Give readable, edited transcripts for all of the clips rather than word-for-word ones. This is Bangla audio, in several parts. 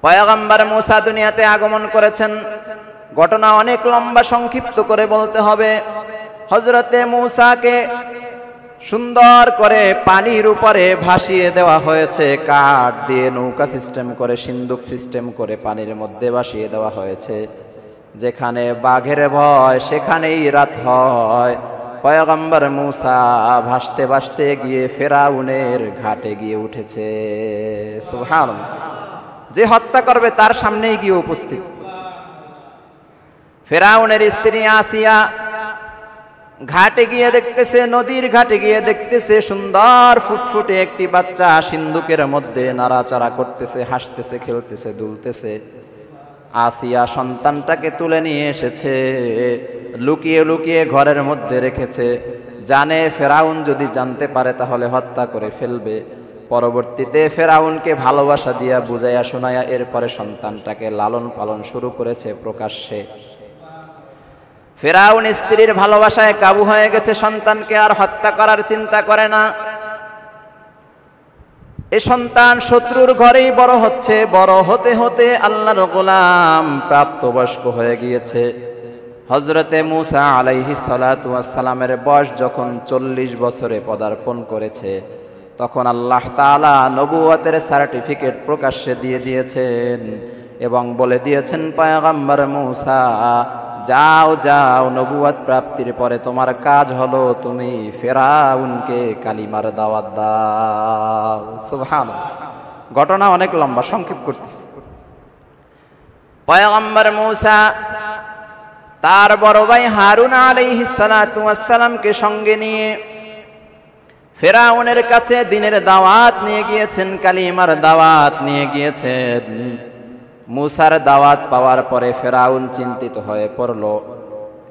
পয়গম্বর মূসা দুনিয়াতে আগমন করেছেন। ঘটনা অনেক লম্বা, সংক্ষিপ্ত করে বলতে হবে। হযরতে মূসাকে সুন্দর করে পানির উপরে ভাসিয়ে দেওয়া হয়েছে, কাঠ দিয়ে নৌকা সিস্টেম করে, সিন্দুক সিস্টেম করে পানির মধ্যে ভাসিয়ে দেওয়া হয়েছে। যেখানে বাঘের ভয় সেখানেই রাত হয়। পয়গম্বর মূসা ভাসতে ভাসতে গিয়ে ফেরাউনের ঘাটে গিয়ে উঠেছে। সুবহানাল্লাহ। যে হত্যা করবে তার সামনেই গিয়ে উপস্থিত। ফেরাউনের স্ত্রী আসিয়া ঘাটে গিয়ে দেখতেছে, নদীর ঘাটে গিয়ে দেখতেছে সুন্দর ফুটফুটে একটি বাচ্চা সিন্দুকের মধ্যে নাড়াচাড়া করতেছে, হাসতেছে, খেলতেছে, দুলতেছে। আসিয়া সন্তানটাকে তুলে নিয়ে এসেছে, লুকিয়ে লুকিয়ে ঘরের মধ্যে রেখেছে। জানে ফেরাউন যদি জানতে পারে তাহলে হত্যা করে ফেলবে। পরবর্তীতে ফেরাউনকে ভালোবাসা দিয়া বুঝাইয়া শোনাইয়া এরপরে সন্তানটাকে লালন পালন শুরু করেছে প্রকাশ্যে। ফেরাউন স্ত্রীর ভালোবাসায় কাবু হয়ে গেছে, সন্তানকে আর হত্যা করার চিন্তা করে না। এই সন্তান শত্রুর ঘরেই বড় হচ্ছে, বড় হতে হতে আল্লাহর গোলাম প্রাপ্তবয়স্ক হয়ে গিয়েছে। হযরতে মূসা আলাইহিস সালাতু ওয়াস সালামের বয়স যখন 40 বছরে পদার্পণ করেছে, তখন আল্লাহ তাআলা নবুয়তের সার্টিফিকেট প্রকাশ্যে দিয়ে দিয়েছেন এবং বলে দিয়েছেন, পয়গম্বর মূসা যাও যাও, নবুয়ত প্রাপ্তির পরে তোমার কাজ হলো তুমি ফেরাউনকে কালিমার দাওয়াত দাও। সুবহানাল্লাহ। ঘটনা অনেক লম্বা, সংক্ষেপ করতেছি। পয়গম্বর মূসা তার বড় ভাই হারুন আলাইহিস সালাতু ওয়াস সালামকে সঙ্গে নিয়ে ফেরাউনের কাছে দ্বীনের দাওয়াত নিয়ে গিয়েছেন, কালিমার দাওয়াত নিয়ে গিয়েছেন। মূসার দাওয়াত পাওয়ার পরে ফেরাউন চিন্তিত হয়ে পড়ল।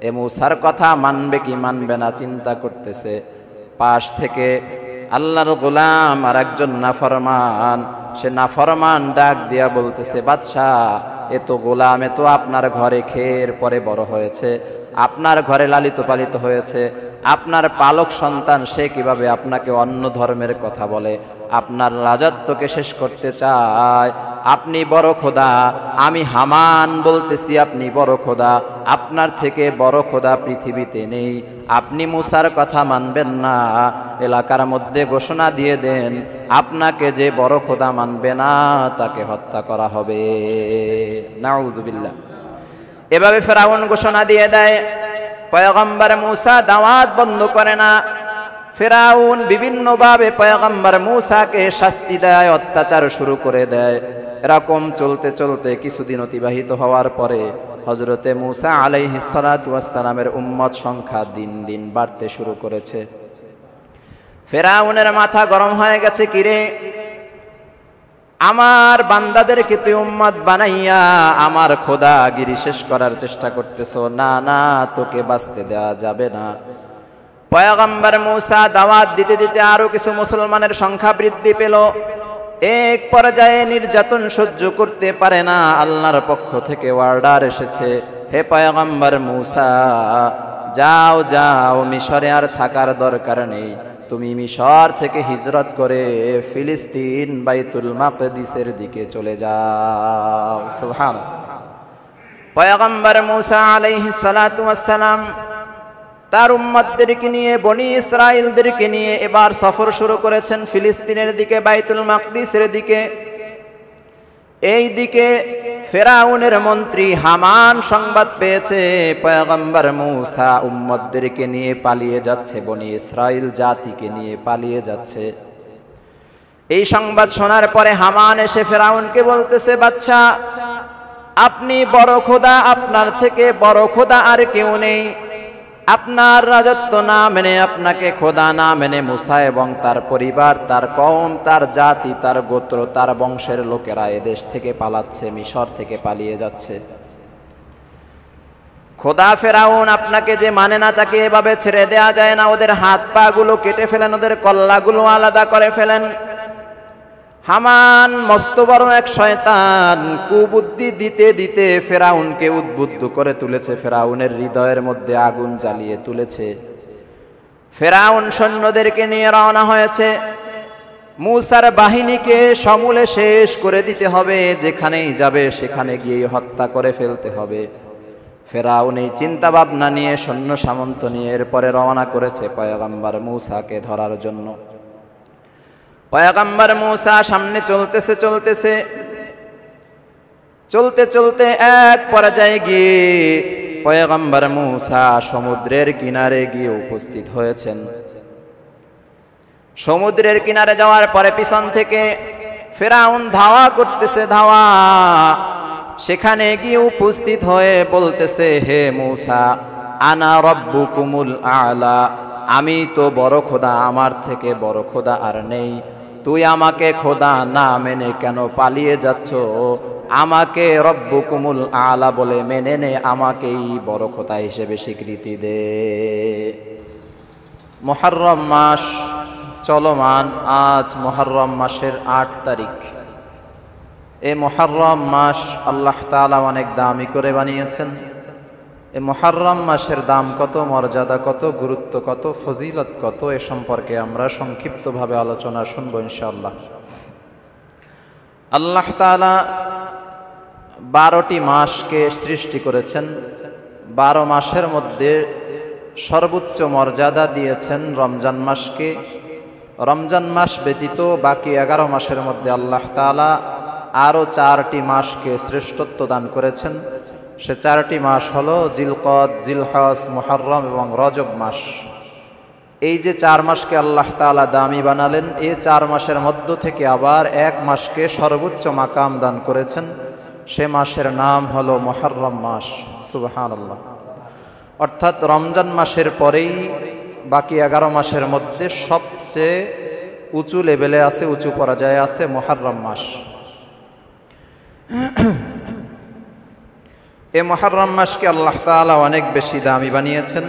এ মূসার কথা মানবে কি মানবে না চিন্তা করতেছে। পাশ থেকে আল্লাহর গোলাম আর একজন নাফরমান, সে নাফরমান ডাক দিয়া বলতেছে, বাদশাহ এ তো গোলাম, এ তো আপনার ঘরে খেয়ের পরে বড় হয়েছে, আপনার ঘরে লালিত পালিত হয়েছে, আপনার পালক সন্তান, সে কিভাবে আপনাকে অন্য ধর্মের কথা বলে, আপনার রাজত্বকে শেষ করতে চায়। আপনি বড় খোদা, আমি হামান বলতেছি আপনি বড় খোদা, আপনার থেকে বড় খোদা পৃথিবীতে নেই। আপনি মূসার কথা মানবেন না, এলাকার মধ্যে ঘোষণা দিয়ে দেন, আপনাকে যে বড় খোদা মানবে না তাকে হত্যা করা হবে। নাউযুবিল্লাহ। এভাবে ফেরাউন ঘোষণা দিয়ে দেয়। পয়গম্বর মূসা দাওয়াত বন্ধ করে না। ফেরাউন বিভিন্নভাবে পয়গম্বর মূসাকে শাস্তি দেয়, অত্যাচার শুরু করে দেয়। এরকম চলতে চলতে কিছুদিন অতিবাহিত হওয়ার পরে হযরতে মূসা আলাইহিস সালাতু ওয়াস সালামের উম্মত সংখ্যা দিন দিন বাড়তে শুরু করেছে। ফেরাউনের মাথা গরম হয়ে গেছে, কিরে আমার বান্দাদেরকে তুই উম্মত বানাইয়া আমার খোদাগিরি শেষ করার চেষ্টা করতেছো? না না, তোকে বাঁচতে দেওয়া যাবে না। পয়গম্বর মূসা দাওয়াত দিতে দিতে আরো কিছু মুসলমানের সংখ্যা বৃদ্ধি পেল। এক পর্যায়ে নির্যাতন সহ্য করতে পারে না, আল্লাহর পক্ষ থেকে অর্ডার এসেছে, হে পয়গম্বর মূসা যাও যাও, মিশরে আর থাকার দরকার নেই, তুমি মিশর থেকে হিজরত করে ফিলিস্তিন বাইতুল মাকদিসের দিকে চলে যাও। সুবহানাল্লাহ। পয়গম্বর মূসা আলাইহিস সালাতু ওয়াস সালাম তার উম্মতদেরকে নিয়ে, বনি ইসরাইলদেরকে নিয়ে এবার সফর শুরু করেছেন ফিলিস্তিনের দিকে, বাইতুল মাকদিসের দিকে। এই দিকে ফেরাউনের মন্ত্রী হামান সংবাদ পেয়েছে পয়গম্বর মূসা উম্মতদেরকে নিয়ে পালিয়ে যাচ্ছে, বনি ইসরাইল জাতিকে নিয়ে পালিয়ে যাচ্ছে। এই সংবাদ শোনার পরে হামান এসে ফেরাউনকে বলতেছে, বাদশা আপনি বড় খোদা, আপনার থেকে বড় খোদা আর কেউ নেই। আপনার রাজত্ব না মেনে, আপনাকে খোদা না মেনে মূসা এবং তার পরিবার, তার কওম, তার জাতি, তার গোত্র, তার বংশের লোকেরা এদেশ থেকে পালাচ্ছে, মিশর থেকে পালিয়ে যাচ্ছে। খোদা ফেরাউন আপনাকে যে মানে না তাকে এভাবে ছেড়ে দেয়া যায় না, ওদের হাত পা গুলো কেটে ফেলেন, ওদের কল্লাগুলো আলাদা করে ফেলেন। হামান মস্ত বড় এক শয়তান, কুবুদ্ধি দিতে দিতে ফেরাউনকে উদ্বুদ্ধ করে তুলেছে, ফেরাউনের হৃদয়ের মধ্যে আগুন জ্বালিয়ে তুলেছে। ফেরাউন সৈন্যদেরকে নিয়ে রওনা হয়েছে। মূসার বাহিনীকে সমূলে শেষ করে দিতে হবে, যেখানেই যাবে সেখানে গিয়ে হত্যা করে ফেলতে হবে। ফেরাউন এই চিন্তা ভাবনা নিয়ে সৈন্য সামন্ত নিয়ে এরপরে রওনা করেছে পয়গম্বর মূসাকে ধরার জন্য। পয়গম্বর মূসা সামনে চলতে চলতে এক পর্যায়ে গিয়ে পয়গম্বর মূসা সমুদ্রের কিনারে গিয়ে উপস্থিত হয়েছেন। সমুদ্রের কিনারে যাওয়ার পরে পিছন থেকে ফেরাউন ধাওয়া করতেছে, সেখানে গিয়ে উপস্থিত হয়ে বলতেছে, হে মূসা, আনা রব্বুকুমুল আলা, আমি তো বড় খোদা, আমার থেকে বড় খোদা আর নেই। তুই আমাকে খোদা না মেনে কেন পালিয়ে যাচ্ছ? আমাকে রব্বুকুমুল আলা বলে মেনে নে, আমাকেই বড় খোদা হিসেবে স্বীকৃতি দে। মুহররম মাস চলমান, আজ মুহররম মাসের ৮ তারিখ। এই মুহররম মাস আল্লাহ তাআলা অনেক দামি করে বানিয়েছেন। এই মুহররম মাসের দাম কত, মর্যাদা কত, গুরুত্ব কত, ফজিলত কত, এ সম্পর্কে আমরা সংক্ষিপ্তভাবে আলোচনা শুনব ইনশাআল্লাহ। আল্লাহ তাআলা 12টি মাসকে সৃষ্টি করেছেন। 12 মাসের মধ্যে সর্বোচ্চ মর্যাদা দিয়েছেন রমজান মাসকে। রমজান মাস ব্যতীত বাকি 11 মাসের মধ্যে আল্লাহ তাআলা আরো 4টি মাসকে শ্রেষ্ঠত্ব দান করেছেন। সে 4টি মাস হলো জিলকদ, জিলহজ, মুহররম এবং রজব মাস। এই যে 4 মাসকে আল্লাহ তাআলা দামি বানালেন, এই 4 মাসের মধ্য থেকে আবার 1 মাসকে সর্বোচ্চ মাকাম দান করেছেন। সে মাসের নাম হলো মুহররম মাস। সুবহানাল্লাহ। অর্থাৎ রমজান মাসের পরেই বাকি 11 মাসের মধ্যে সবচেয়ে উঁচু লেভেলে আছে, উঁচু পর্যায়ে আছে মুহররম মাস। এই মুহররম মাসকে আল্লাহ তাআলা অনেক বেশি দামি বানিয়েছেন।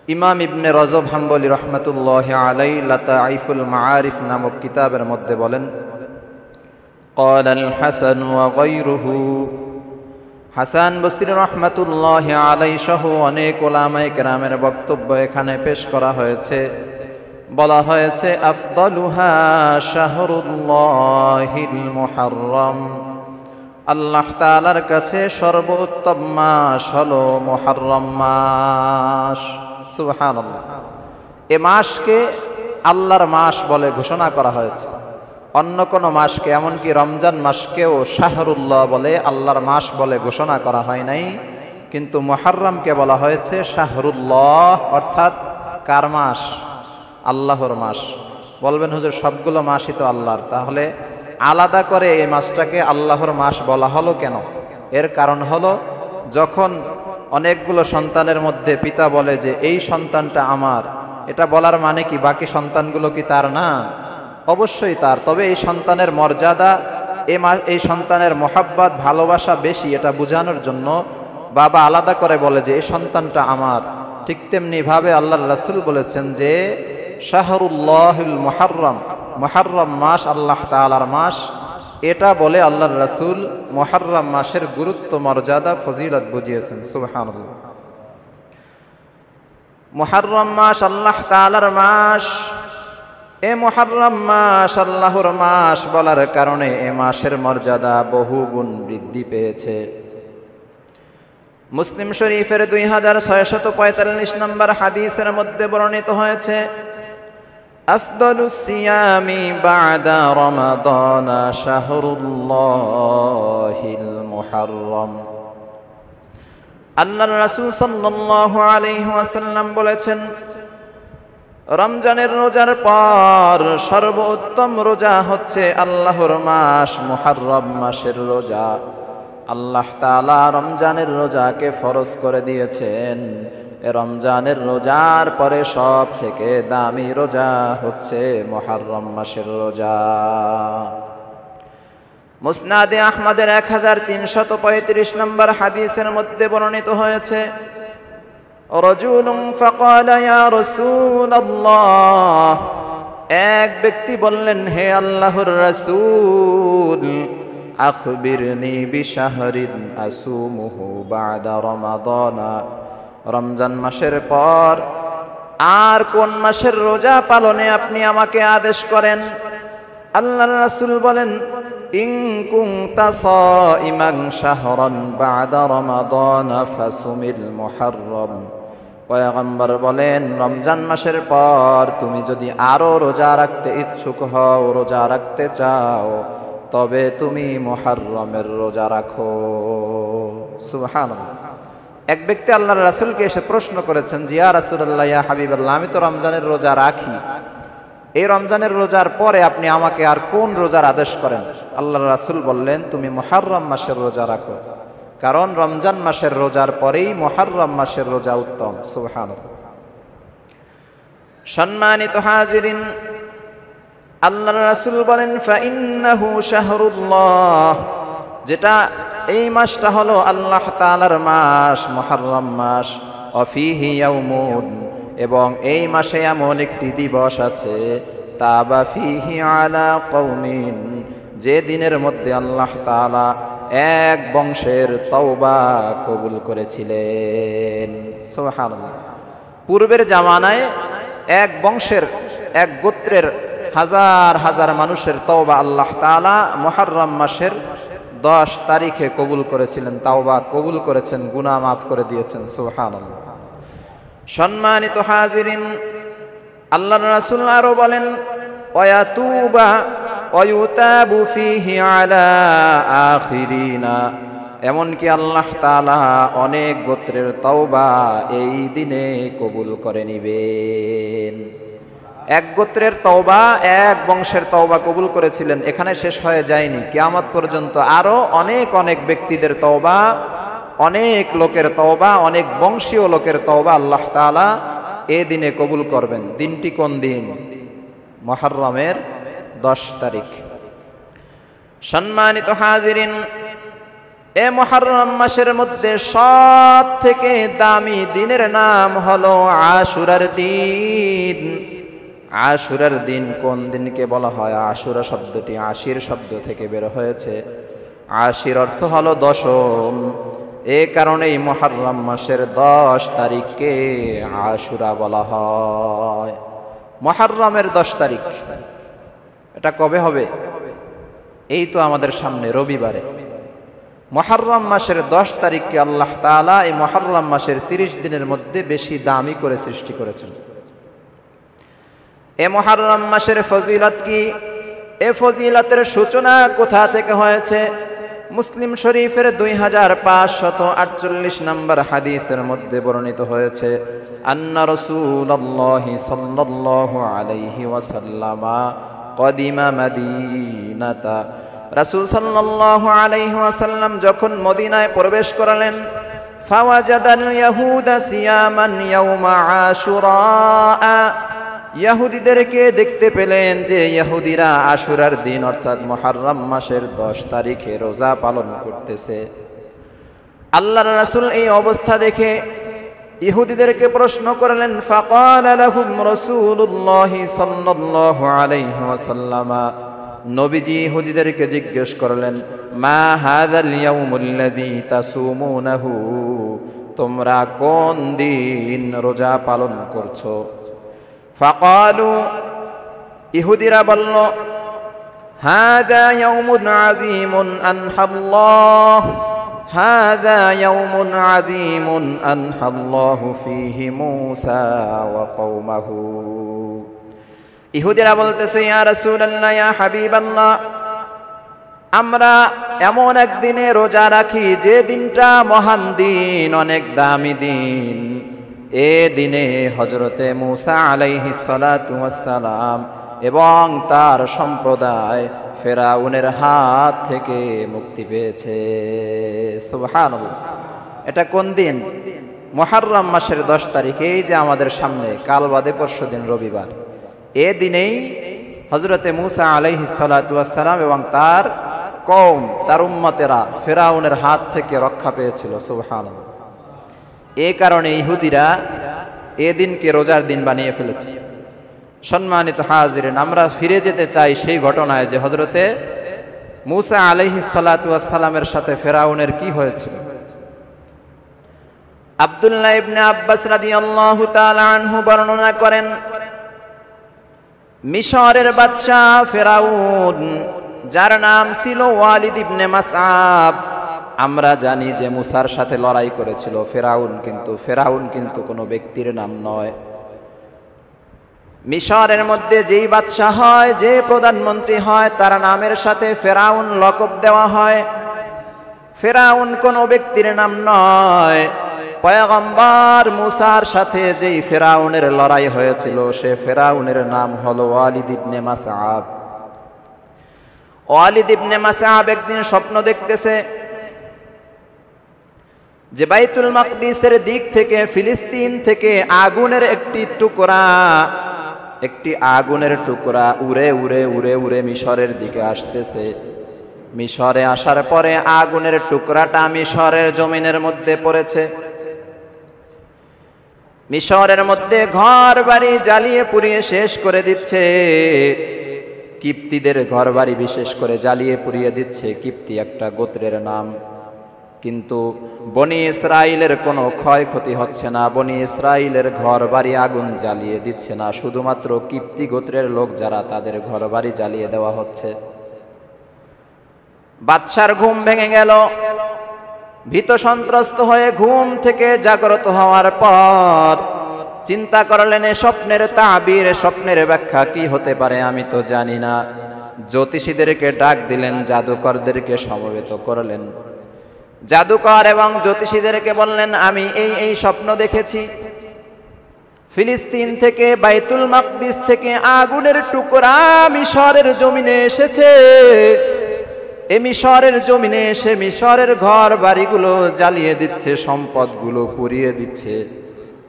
ইমাম ইবনে রজব হাম্বলি রহমাতুল্লাহি আলাইহি লাতাইফুল মাআরিফ নামক কিতাবের মধ্যে বলেন, ক্বালাল হাসান ওয়া গায়রুহু, হাসান বসরি রহমাতুল্লাহি আলাইহি সহ অনেক উলামায়ে কেরামের বক্তব্য এখানে পেশ করা হয়েছে। বলা হয়েছে, আফদালুহা শাহরুল্লাহিল মুহররম, আল্লাহ তাআলার কাছে সর্বোত্তম মাস হলো মুহররম মাস। সুবহানাল্লাহ। এ মাসকে আল্লাহর মাস বলে ঘোষণা করা হয়েছে। অন্য কোন মাসকে, এমনকি রমজান মাসকেও শাহরুল্লাহ বলে, আল্লাহর মাস বলে ঘোষণা করা হয় নাই। কিন্তু মুহররমকে বলা হয়েছে শাহরুল্লাহ, অর্থাৎ কার মাস? আল্লাহর মাস। বলবেন হুজুর সবগুলো মাসই তো আল্লাহর, তাহলে আলাদা করে এই মাসটাকে আল্লাহর মাস বলা হলো কেন? এর কারণ হলো, যখন অনেকগুলো সন্তানের মধ্যে পিতা বলে যে এই সন্তানটা আমার, এটা বলার মানে কি বাকি সন্তানগুলো কি তার না? অবশ্যই তার। তবে এই সন্তানের মর্যাদা, এই সন্তানের মহাব্বত, ভালোবাসা বেশি, এটা বোঝানোর জন্য বাবা আলাদা করে বলে যে এই সন্তানটা আমার। ঠিক তেমনি ভাবে আল্লাহর রাসূল বলেছেন যে শাহরুল্লাহিল মুহররম, মুহররম মাস আল্লাহ তাআলার মাস। এটা বলে আল্লাহর রাসূল মুহররম মাসের গুরুত্ব, মর্যাদা, ফজিলত বুঝিয়েছেন। সুবহানাল্লাহ। মুহররম মাস আল্লাহ তাআলার মাস। এ মুহররম মাস আল্লাহর মাস বলার কারণে এ মাসের মর্যাদা বহু গুণ বৃদ্ধি পেয়েছে। মুসলিম শরীফের 2645 নম্বর হাদিসের মধ্যে বর্ণিত হয়েছে, আফদালুস সিয়ামি বা'দা রমাদান শাহরুল্লাহিল মুহররম। আল্লাহর রাসূল সাল্লাল্লাহু আলাইহি ওয়াসাল্লাম বলেছেন, রমজানের রোজার পর সর্বোত্তম রোজা হচ্ছে আল্লাহর মাস মুহররম মাসের রোজা। আল্লাহ তাআলা রমজানের রোজাকে ফরজ করে দিয়েছেন। রমজানের রোজার পরে সব থেকে দামি রোজা হচ্ছে মুহররম মাসের রোজা। মুসনাদে আহমদের 1335 নম্বর হাদিসের মধ্যে বর্ণিত হয়েছে, রাজুলুন ফাকালা ইয়া রাসূলুল্লাহ, এক ব্যক্তি বললেন, হে আল্লাহর রাসূল, আখবিরনি বিশাহরিন আসুমুহু বা'দা রমাদান, রমজান মাসের পর আর কোন মাসের রোজা পালনে আপনি আমাকে আদেশ করেন? আল্লাহর রাসূল বলেন, ইন কুনতা সাইমান শাহরান বা'দা রমাদান ফাসুমিল মুহররম। পয়গম্বর বলেন, রমজান মাসের পর তুমি যদি আরো রোজা রাখতে ইচ্ছুক হও, রোজা রাখতে চাও, তবে তুমি মুহররমের রোজা রাখো। সুবহানাল্লাহ। এক ব্যক্তি আল্লাহর রাসূলকে এসে প্রশ্ন করেছেন, যে ইয়া রাসূলুল্লাহ, ইয়া হাবিবাল্লাহ, আমি তো রমজানের রোজা রাখি, এই রমজানের রোজার পরে আপনি আমাকে আর কোন রোজার আদেশ করেন? আল্লাহর রাসূল বললেন, তুমি মুহররম মাসের রোজা রাখো, কারণ রমজান মাসের রোজার পরেই মুহররম মাসের রোজা উত্তম। সুবহানাল্লাহ। সম্মানিত হাজিরিন, আল্লাহর রাসূল বলেন, ফাইন্নাহু শাহরুল্লাহ, যেটা এই মাসটা হলো আল্লাহ তাআলার মাস, মুহররম মাস। অফিহি ইয়াউমুন, এবং এই মাসে এমন একটি দিবস আছে, তাবা ফিহি আলা কওমিন, যে দিনের মধ্যে আল্লাহ তাআলা এক বংশের তওবা কবুল করেছিলেন। সুবহানাল্লাহ। পূর্বের জামানায় এক বংশের, এক গোত্রের হাজার হাজার মানুষের তওবা আল্লাহ তাআলা মুহররম মাসের 10 তারিখে কবুল করেছিলেন, তাওবা কবুল করেছেন, গুনাহ মাফ করে দিয়েছেন। সুবহানাল্লাহ। সম্মানিত হাজিরিন, আল্লাহর রাসূল আরো বলেন, ওয়ায়াতুবা ওয়ায়ুতাবু ফিহি আলা আখিরিনা, এমনকি আল্লাহ তাআলা অনেক গোত্রের তওবা এই দিনে কবুল করে নিবেন। এক গোত্রের তওবা, এক বংশের তওবা কবুল করেছিলেন, এখানে শেষ হয়ে যায়নি। কিয়ামত পর্যন্ত আরো অনেক অনেক ব্যক্তিদের তওবা, অনেক লোকের তওবা, অনেক বংশীয় লোকের তওবা আল্লাহ তাআলা এই দিনে কবুল করবেন। দিনটি কোন দিন? মুহররমের 10 তারিখ। সম্মানিত হাজিরিন, এ মুহররম মাসের মধ্যে সব থেকে দামি দিনের নাম হলো আশুরার দিন। আশুরার দিন কোন দিনকে বলা হয়? আশুরা শব্দটি আশির শব্দ থেকে বের হয়েছে। আশির অর্থ হলো দশম। এ কারণেই মুহররম মাসের 10 তারিখকে আশুরা বলা হয়। মুহররমের 10 তারিখ, এটা কবে হবে? এই তো আমাদের সামনে রবিবারে। মুহররম মাসের 10 তারিখকে আল্লাহ তাআলা এই মুহররম মাসের 30 দিনের মধ্যে বেশি দামি করে সৃষ্টি করেছেন। এ মুহররম মাসের ফজিলত কি? এ ফজিলতের সূচনা কোথা থেকে হয়েছে? মুসলিম শরীফের 2548 নম্বর হাদিসের মধ্যে বর্ণিত হয়েছে, আন্না রাসূলুল্লাহি সাল্লাল্লাহু আলাইহি ওয়াসাল্লাম কদিমা মদিনাতা। রাসূল সাল্লাল্লাহু আলাইহি ওয়াসাল্লাম যখন মদিনায় প্রবেশ করলেন, ফাওয়াজাদাল ইয়াহুদা সিয়ামান ইয়াউমা আশুরা, ইহুদিদেরকে দেখতে পেলেন যে ইহুদিরা আশুরার দিন অর্থাৎ মুহররম মাসের 10 তারিখে রোজা পালন করতেছে। আল্লাহর রাসূল এই অবস্থা দেখে ইহুদিদেরকে প্রশ্ন করলেন, ফাকালা লাহুম রাসূলুল্লাহ সাল্লাল্লাহু আলাইহি ওয়াসাল্লাম, নবীজি ইহুদিদেরকে জিজ্ঞেস করলেন, মা হাযাল ইয়াউমুল্লাযী তাসুমুনাহু, তোমরা কোন দিন রোজা পালন করছো? ফাকালু, ইহুদিরা বলল, হাযা ইয়াউমুন আযীমুন আনহাল্লাহ, হাযা ইয়াউমুন আযীমুন আনহাল্লাহু ফীহি মূসা ওয়া কওমাহু। ইহুদিরা বলতেছে, ইয়া রাসূলুল্লাহ, ইয়া হাবিবাল্লাহ, আমরা এমন একদিনে রোজা রাখি যে দিনটা মহান দিন, অনেক দামি দিন। এ দিনে হযরতে মূসা আলাইহিস সালাতু ওয়াস সালাম এবং তার সম্প্রদায় ফেরাউনের হাত থেকে মুক্তি পেয়েছে। সুবহানাল্লাহ। এটা কোন দিন? মুহররম মাসের 10 তারিখে, এই যে আমাদের সামনে, কাল বাদে পরশু দিন রবিবার। এ দিনেই হযরতে মূসা আলাইহিস সালাতু ওয়াস সালাম এবং তার কওম, তার উম্মতেরা ফেরাউনের হাত থেকে রক্ষা পেয়েছিল। সুবহানাল্লাহ। এই কারণে ইহুদিরা এ দিনকে রোজার দিন বানিয়ে ফেলেছে। সম্মানিত হাজিরিন, আমরা ফিরে যেতে চাই সেই ঘটনায় যে হযরতে মূসা আলাইহিস সালাতু ওয়াস সালামের সাথে ফেরাউনের কি হয়েছিল। আব্দুল্লাহ ইবনে আব্বাস রাদিয়াল্লাহু তাআলা আনহু বর্ণনা করেন, মিশরের বাদশা ফেরাউন, যার নাম ছিল ওয়ালিদ ইবনে মাসআব, আমরা জানি যে মুসার সাথে লড়াই করেছিল ফেরাউন কিন্তু কোনো ব্যক্তির নাম নয়। মিশরের মধ্যে যেই বাদশা হয়, যে প্রধানমন্ত্রী হয়, তার নামের সাথে ফেরাউন লকব দেওয়া হয়। ফেরাউন কোনো ব্যক্তির নাম নয়। পয়গম্বর মুসার সাথে যেই ফেরাউনের লড়াই হয়েছিল, সে ফেরাউনের নাম হলো ওয়ালিদ ইবনে মাসআব। ওয়ালিদ ইবনে মাসআব একদিন স্বপ্ন দেখতেছে যে বাইতুল মাকদিসের দিক থেকে, ফিলিস্তিন থেকে একটি আগুনের টুকরা উড়ে উড়ে উড়ে উড়ে মিশরের দিকে আসতেছে। মিশরে আসার পরে আগুনের টুকরাটা মিশরের জমিনের মধ্যে পড়েছে। মিশরের মধ্যে ঘর বাড়ি জ্বালিয়ে পুড়িয়ে শেষ করে দিচ্ছে। কিপ্তিদের ঘর বাড়ি বিশেষ করে জ্বালিয়ে পুড়িয়ে দিচ্ছে। কিপ্তি একটা গোত্রের নাম, কিন্তু বনি ইসরাইলের কোনো ক্ষয়ক্ষতি হচ্ছে না। বনি ইসরাইলের ঘর বাড়ি আগুন জ্বালিয়ে দিচ্ছে না, শুধুমাত্র কিপ্তি গোত্রের লোক যারা, তাদের ঘর বাড়ি জ্বালিয়ে দেওয়া হচ্ছে। বাদশার ঘুম ভেঙে গেল। ভীত সন্ত্রস্ত হয়ে ঘুম থেকে জাগ্রত হওয়ার পর চিন্তা করলেন, এ স্বপ্নের তাবির, স্বপ্নের ব্যাখ্যা কি হতে পারে আমি তো জানি না। জ্যোতিষীদেরকে ডাক দিলেন, জাদুকরদেরকে সমবেত করলেন। জাদুকর এবং জ্যোতিষীদেরকে বললেন, আমি এই স্বপ্ন দেখেছি। ফিলিস্তিন থেকে, বাইতুল মাকদিস থেকে আগুনের টুকরা মিশরের জমিনে এসেছে। এই মিশরের জমিনে এসে মিশরের ঘর বাড়িগুলো জ্বালিয়ে দিচ্ছে, সম্পদগুলো পুড়িয়ে দিচ্ছে,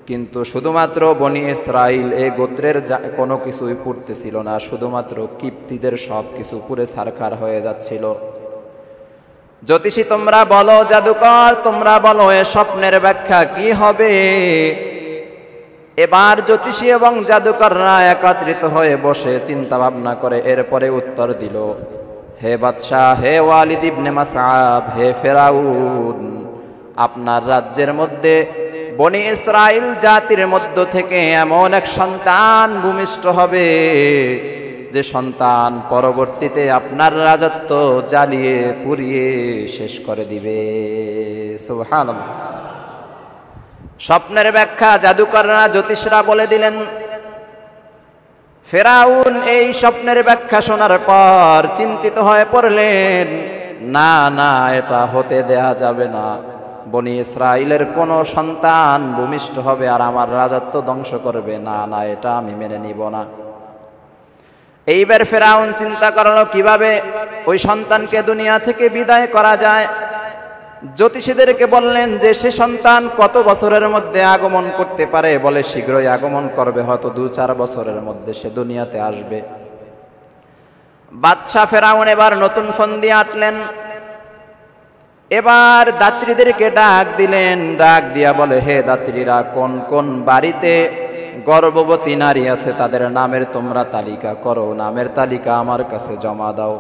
কিন্তু শুধুমাত্র বনি ইসরাইল এই গোত্রের কোনো কিছুই পুড়তেছিল না, শুধুমাত্র কিপ্তিদের সব কিছু পুড়ে ছারখার হয়ে যাচ্ছিল। জ্যোতিষী তোমরা বলো, জাদুকর তোমরা বলো, এ স্বপ্নের ব্যাখ্যা কি হবে? এবার জ্যোতিষী এবং জাদুকররা একত্রিত হয়ে বসে চিন্তা ভাবনা করে এরপরে উত্তর দিল, হে বাদশাহ, হে ওয়ালিদ ইবনে মাসআব, হে ফেরাউন, আপনার রাজ্যের মধ্যে বনি ইসরাইল জাতির মধ্য থেকে এমন এক সন্তান ভূমিষ্ঠ হবে, যে সন্তান পরবর্তীতে আপনার রাজত্ব জ্বালিয়ে পুড়িয়ে শেষ করে দিবে। সুবহানাল্লাহ। স্বপ্নের ব্যাখ্যা জাদুকররা, জ্যোতিষরা বলে দিলেন। ফেরাউন এই স্বপ্নের ব্যাখ্যা শোনার পর চিন্তিত হয়ে পড়লেন, না না, এটা হতে দেয়া যাবে না। বনি ইসরাইলের কোন সন্তান ভূমিষ্ঠ হবে আর আমার রাজত্ব ধ্বংস করবে, না না, এটা আমি মেনে নিব না। এইবার ফেরাউন চিন্তা করলো কিভাবে ওই সন্তানকে দুনিয়া থেকে বিদায় করা যায়। জ্যোতিষীদেরকে বললেন যে সে সন্তান কত বছরের মধ্যে আগমন করতে পারে, বলে শীঘ্রই আগমন করবে, হয়তো 2-4 বছরের মধ্যে সে দুনিয়াতে আসবে। বাদশা ফেরাউন এবার নতুন ফন্দি আঁটলেন। এবার দাত্রীদেরকে ডাক দিলেন, ডাক দিয়া বলে, হে দাত্রীরা, কোন কোন বাড়িতে গর্ভবতী নারী আছে তাদের নামের তোমরা তালিকা করো, নামের তালিকা আমার কাছে জমা দাও।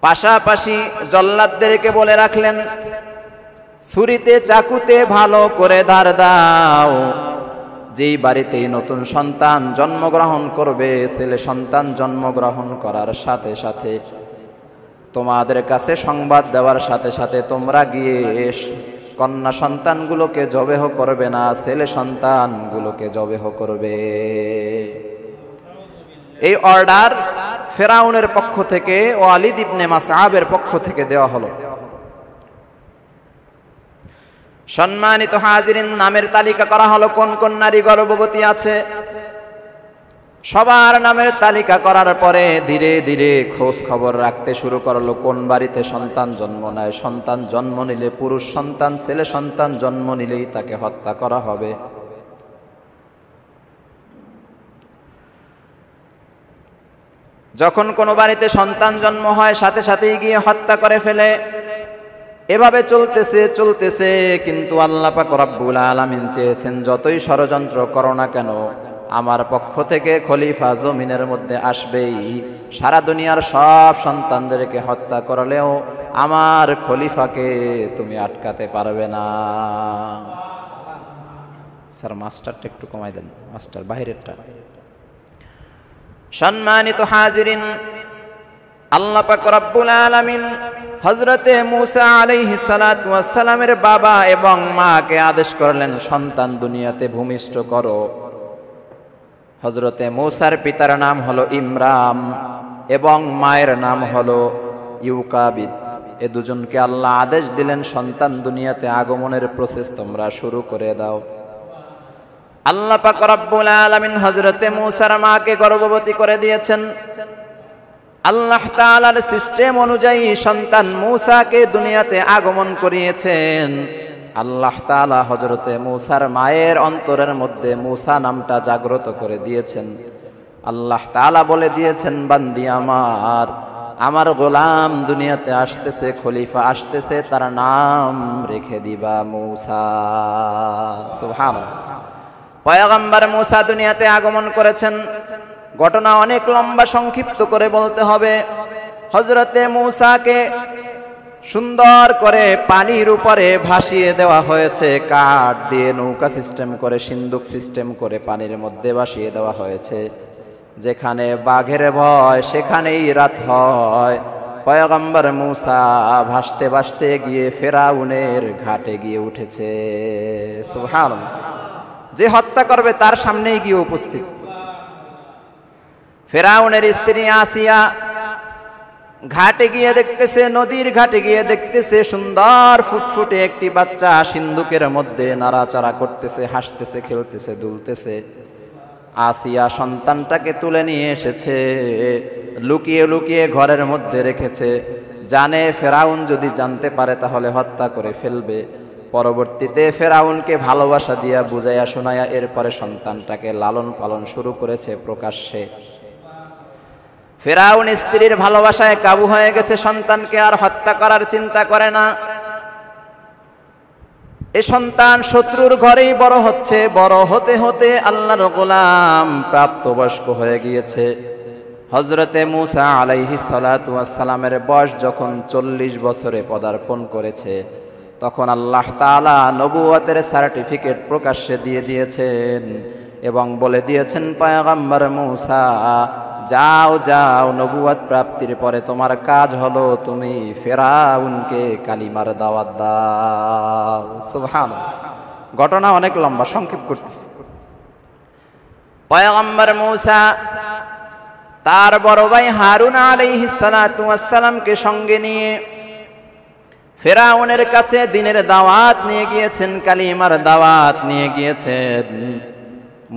পাশাপাশি জল্লাদদেরকে বলে রাখলেন, ছুরিতে চাকুতে ভালো করে ধার দাও। যেই বাড়িতেই নতুন সন্তান জন্মগ্রহণ করবে, ছেলে সন্তান জন্মগ্রহণ করার সাথে সাথে তোমাদের কাছে সংবাদ দেওয়ার সাথে সাথে তোমরা গিয়ে কন্যা সন্তানগুলোকে জবেহ করবে না, ছেলে সন্তানগুলোকে জবেহ করবে। এই অর্ডার ফেরাউনের পক্ষ থেকে, ওয়ালিদ ইবনে মাসআবের পক্ষ থেকে দেওয়া হলো। সম্মানিত হাজিরিন, নামের তালিকা করা হলো, কোন কোন নারী গর্ভবতী আছে। সবার নামের তালিকা করার পরে ধীরে ধীরে খোঁজ খবর রাখতে শুরু করলো, কোন বাড়িতে সন্তান জন্ম নেয়। সন্তান জন্ম নিলে, পুরুষ সন্তান, ছেলে সন্তান জন্ম নিলেই তাকে হত্যা করা হবে। যখন কোনো বাড়িতে সন্তান জন্ম হয় সাথে সাথেই গিয়ে হত্যা করে ফেলে। এভাবে চলতেছে, কিন্তু আল্লাহ পাক রব্বুল আলামিন চেয়েছেন, যতই ষড়যন্ত্র করো না কেন, আমার পক্ষ থেকে খলিফা জমিনের মধ্যে আসবেই। সারা দুনিয়ার সব সন্তানদেরকে হত্যা করলেও আমার খলিফাকে তুমি আটকাতে পারবে না। স্যার মাস্টারটা একটু কমাই দেন, মাস্টার বাহিরেরটা। সম্মানিত হাজিরিন, আল্লাহ পাক রব্বুল আলামিন হযরতে মূসা আলাইহিস সালাতু ওয়াস সালামের বাবা এবং মাকে আদেশ করলেন, সন্তান দুনিয়াতে ভূমিষ্ঠ করো। হযরতে মূসার পিতার নাম হলো ইমরাম এবং মায়ের নাম হলো ইউকাবিদ। এ দুজনকে আল্লাহ আদেশ দিলেন, সন্তান দুনিয়াতে আগমনের প্রসেস তোমরা শুরু করে দাও। আল্লাহ পাক রব্বুল আলামিন হযরতে মূসার মাকে গর্ভবতী করে দিয়েছেন। আল্লাহ তাআলার সিস্টেম অনুযায়ী সন্তান মূসাকে দুনিয়াতে আগমন করিয়েছেন। আল্লাহ তাআলা হযরতে মূসার মায়ের অন্তরের মধ্যে মূসা নামটা জাগ্রত করে দিয়েছেন। আল্লাহ তাআলা বলে দিয়েছেন, বান্দি আমার গোলাম দুনিয়াতে আসতেছে, খলিফা আসতেছে, তার নাম রেখে দিবা মূসা। সুবহানাল্লাহ। পয়গম্বর মূসা দুনিয়াতে আগমন করেছেন। ঘটনা অনেক লম্বা, সংক্ষিপ্ত করে বলতে হবে। হযরতে মূসাকে সুন্দর করে পানির উপরে ভাসিয়ে দেওয়া হয়েছে, কাঠ দিয়ে নৌকা সিস্টেম করে, সিন্দুক সিস্টেম করে পানির মধ্যে ভাসিয়ে দেওয়া হয়েছে। যেখানে বাঘের ভয় সেখানেই রাত হয়। পয়গম্বর মূসা ভাসতে ভাসতে গিয়ে ফেরাউনের ঘাটে গিয়ে উঠেছে। সুবহানাল্লাহ। যে হত্যা করবে তার সামনেই গিয়ে উপস্থিত। ফেরাউনের স্ত্রী আসিয়া ঘাটে গিয়ে দেখতেছে, নদীর ঘাটে গিয়ে দেখতেছে সুন্দর ফুটফুটে একটি বাচ্চা সিন্দুকের মধ্যে নাড়াচাড়া করতেছে, হাসতেছে, খেলতেছে, দুলতেছে। আসিয়া সন্তানটাকে তুলে নিয়ে এসেছে, লুকিয়ে লুকিয়ে ঘরের মধ্যে রেখেছে। জানে ফেরাউন যদি জানতে পারে তাহলে হত্যা করে ফেলবে। পরবর্তীতে ফেরাউনকে ভালোবাসা দিয়া বুঝাইয়া শোনায়া এরপরে সন্তানটাকে লালন পালন শুরু করেছে প্রকাশ্যে। ফেরাউন স্ত্রীর ভালোবাসায় কাবু হয়ে গেছে, সন্তানকে আর হত্যা করার চিন্তা করে না। এ সন্তান শত্রুর ঘরেই বড় হচ্ছে। বড় হতে হতে আল্লাহর গোলাম প্রাপ্তবয়স্ক হয়ে গিয়েছে। হযরতে মূসা আলাইহিস সালাতু ওয়াস সালামের বয়স যখন 40 বছরে পদার্পণ করেছে, তখন আল্লাহ তাআলা নবুয়তের সার্টিফিকেট প্রকাশ্যে দিয়ে দিয়েছেন এবং বলে দিয়েছেন, পয়গম্বর মূসা যাও যাও, নবুয়ত প্রাপ্তির পরে তোমার কাজ হলো তুমি ফেরাউনকে কালিমার দাওয়াত দাও। সুবহানাল্লাহ। ঘটনা অনেক লম্বা, সংক্ষেপ করতেছি। পয়গম্বর মূসা তার বড় ভাই হারুন আলাইহিস সালাতু ওয়াস সালামকে সঙ্গে নিয়ে ফেরাউনের কাছে দ্বীনের দাওয়াত নিয়ে গিয়েছেন, কালিমার দাওয়াত নিয়ে গিয়েছেন।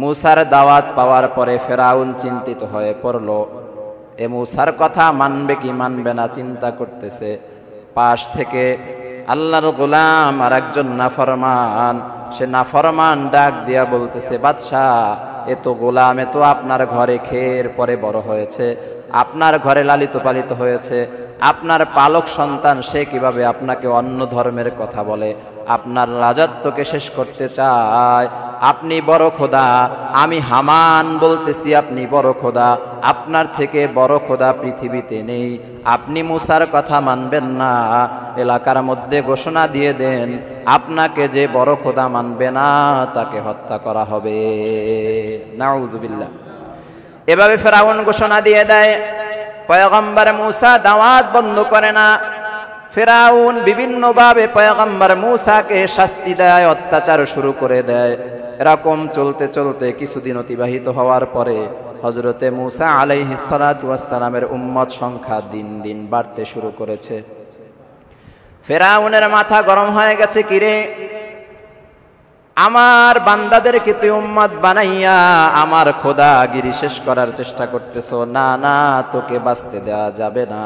মূসার দাওয়াত পাওয়ার পরে ফেরাউন চিন্তিত হয়ে পড়ল। এ মূসার কথা মানবে কি মানবে না চিন্তা করতেছে। পাশ থেকে আল্লাহর গোলাম আর একজন নাফরমান, সে নাফরমান ডাক দিয়া বলতেছে, বাদশাহ এ তো গোলাম, এ তো আপনার ঘরে খেয়ের পরে বড় হয়েছে, আপনার ঘরে লালিত পালিত হয়েছে, আপনার পালক সন্তান, সে কিভাবে আপনাকে অন্য ধর্মের কথা বলে, আপনার রাজত্বকে শেষ করতে চায়। আপনি বড় খোদা, আমি হামান বলতেছি আপনি বড় খোদা, আপনার থেকে বড় খোদা পৃথিবীতে নেই। আপনি মূসার কথা মানবেন না, এলাকার মধ্যে ঘোষণা দিয়ে দেন, আপনাকে যে বড় খোদা মানবে না তাকে হত্যা করা হবে। নাউযুবিল্লাহ। এভাবে ফেরাউন ঘোষণা দিয়ে দেয়। পয়গম্বর মূসা দাওয়াত বন্ধ করে না। ফেরাউন বিভিন্নভাবে পয়গম্বর মূসাকে শাস্তি দেয়, অত্যাচার শুরু করে দেয়। এরকম চলতে চলতে কিছুদিন অতিবাহিত হওয়ার পরে হযরতে মূসা আলাইহিস সালাতু ওয়াস সালামের উম্মত সংখ্যা দিন দিন বাড়তে শুরু করেছে। ফেরাউনের মাথা গরম হয়ে গেছে, কিরে আমার বান্দাদেরকে তুই উম্মত বানাইয়া আমার খোদাগিরি শেষ করার চেষ্টা করতেছো? না না, তোকে বাঁচতে দেওয়া যাবে না।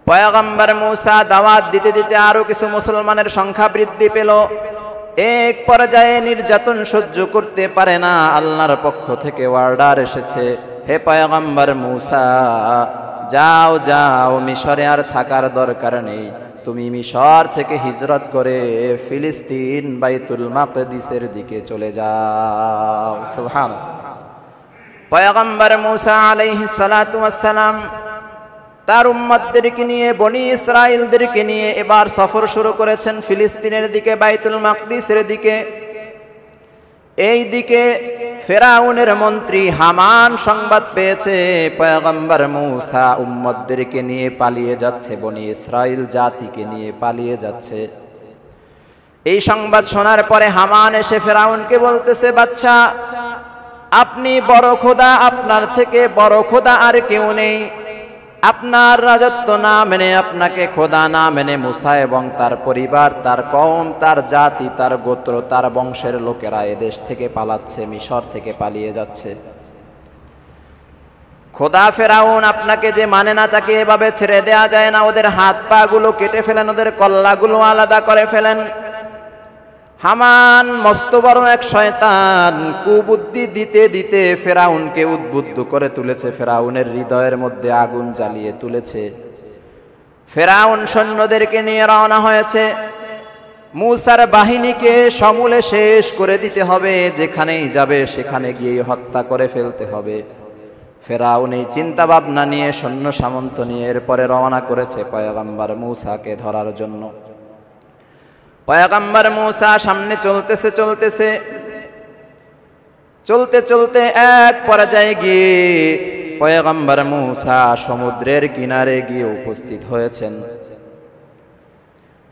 পয়গম্বর মূসা দাওয়াত দিতে দিতে আরো কিছু মুসলমানের সংখ্যা বৃদ্ধি পেল। এক পর্যায়ে নির্যাতন সহ্য করতে পারে না, আল্লাহর পক্ষ থেকে অর্ডার এসেছে, হে পয়গম্বর মূসা যাও যাও, মিশরে আর থাকার দরকার নেই, তুমি মিশর থেকে হিজরত করে ফিলিস্তিন বাইতুল মাকদিসের দিকে চলে যাও। সুবহানাল্লাহ। পয়গম্বর মূসা আলাইহিস সালাতু ওয়াস সালাম তার উম্মতদেরকে নিয়ে, বনি ইসরাইলদেরকে নিয়ে এবার সফর শুরু করেছেন ফিলিস্তিনের দিকে, বাইতুল মাকদিসের দিকে। এই দিকে ফেরাউনের মন্ত্রী হামান সংবাদ পেয়েছে পয়গম্বর মূসা উম্মতদেরকে নিয়ে পালিয়ে যাচ্ছে, বনি ইসরাইল জাতিকে নিয়ে পালিয়ে যাচ্ছে। এই সংবাদ শোনার পরে হামান এসে ফেরাউনকে বলতেছে, বাদশা আপনি বড় খোদা, আপনার থেকে বড় খোদা আর কেউ নেই। আপনার রাজত্ব না মেনে, আপনাকে খোদা না মেনে মূসা এবং তার পরিবার, তার কওম, তার জাতি, তার গোত্র, তার বংশের লোকেরা এদেশ থেকে পালাচ্ছে, মিশর থেকে পালিয়ে যাচ্ছে। খোদা ফেরাউন আপনাকে যে মানে না, তাকে এভাবে ছেড়ে দেয়া যায় না। ওদের হাত পা গুলো কেটে ফেলেন, ওদের কল্লাগুলো আলাদা করে ফেলেন। হামান মস্ত বড় এক শয়তান, কুবুদ্ধি দিতে দিতে ফেরাউনকে উদ্বুদ্ধ করে তুলেছে, ফেরাউনের হৃদয়ের মধ্যে আগুন জ্বালিয়ে তুলেছে। ফেরাউন সৈন্যদেরকে নিয়ে রওনা হয়েছে। মূসার বাহিনীকে সমূলে শেষ করে দিতে হবে, যেখানেই যাবে সেখানে গিয়ে হত্যা করে ফেলতে হবে। ফেরাউন এই চিন্তা ভাবনা নিয়ে, সৈন্য সামন্ত নিয়ে এরপরে রওনা করেছে পয়গম্বর মূসাকে ধরার জন্য। পয়গম্বর মূসা সামনে চলতে চলতে এক পর্যায়ে গিয়ে পয়গম্বর মূসা সমুদ্রের কিনারে গিয়ে উপস্থিত হয়েছেন।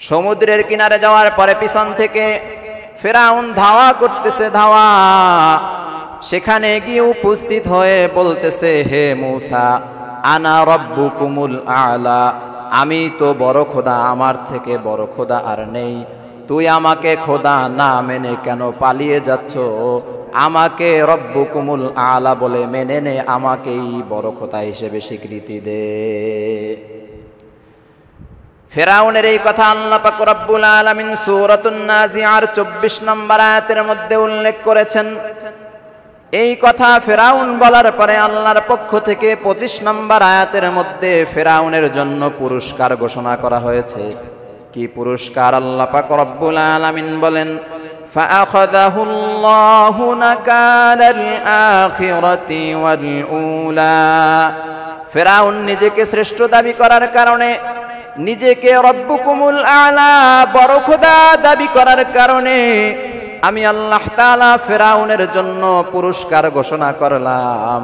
সমুদ্রের কিনারে যাওয়ার পরে পিছন থেকে ফেরাউন ধাওয়া করতেছে, ধাওয়া। সেখানে গিয়ে উপস্থিত হয়ে বলতেছে, হে মূসা, আনা রব্বুকুমুল আলা, আমি তো বড় খোদা, আমার থেকে বড় খোদা আর নেই। তুই আমাকে খোদা না মেনে কেন পালিয়ে যাচ্ছ? আমাকে রব্বুকুমুল আলা বলে মেনে নে, আমাকেই বড় খোদা হিসেবে স্বীকৃতি দে। ফেরাউনের এই কথা আল্লাহ পাক রব্বুল আলামিন সূরাতুন নাজিআর 24 নম্বর আয়াতের মধ্যে উল্লেখ করেছেন। এই কথা ফেরাউন বলার পরে আল্লাহর পক্ষ থেকে 25 নম্বর আয়াতের মধ্যে ফেরাউনের জন্য পুরস্কার ঘোষণা করা হয়েছে। কি পুরস্কার? আল্লাহ পাক রব্বুল আলামিন বলেন, ফাআখাযাহুল্লাহু নাকালাল আখিরাতি ওয়াল উলা। ফেরাউন নিজেকে শ্রেষ্ঠ দাবি করার কারণে, নিজেকে রব্বুকুমুল আলা, বড় খোদা দাবি করার কারণে আমি আল্লাহ তাআলা ফেরাউনের জন্য পুরস্কার ঘোষণা করলাম।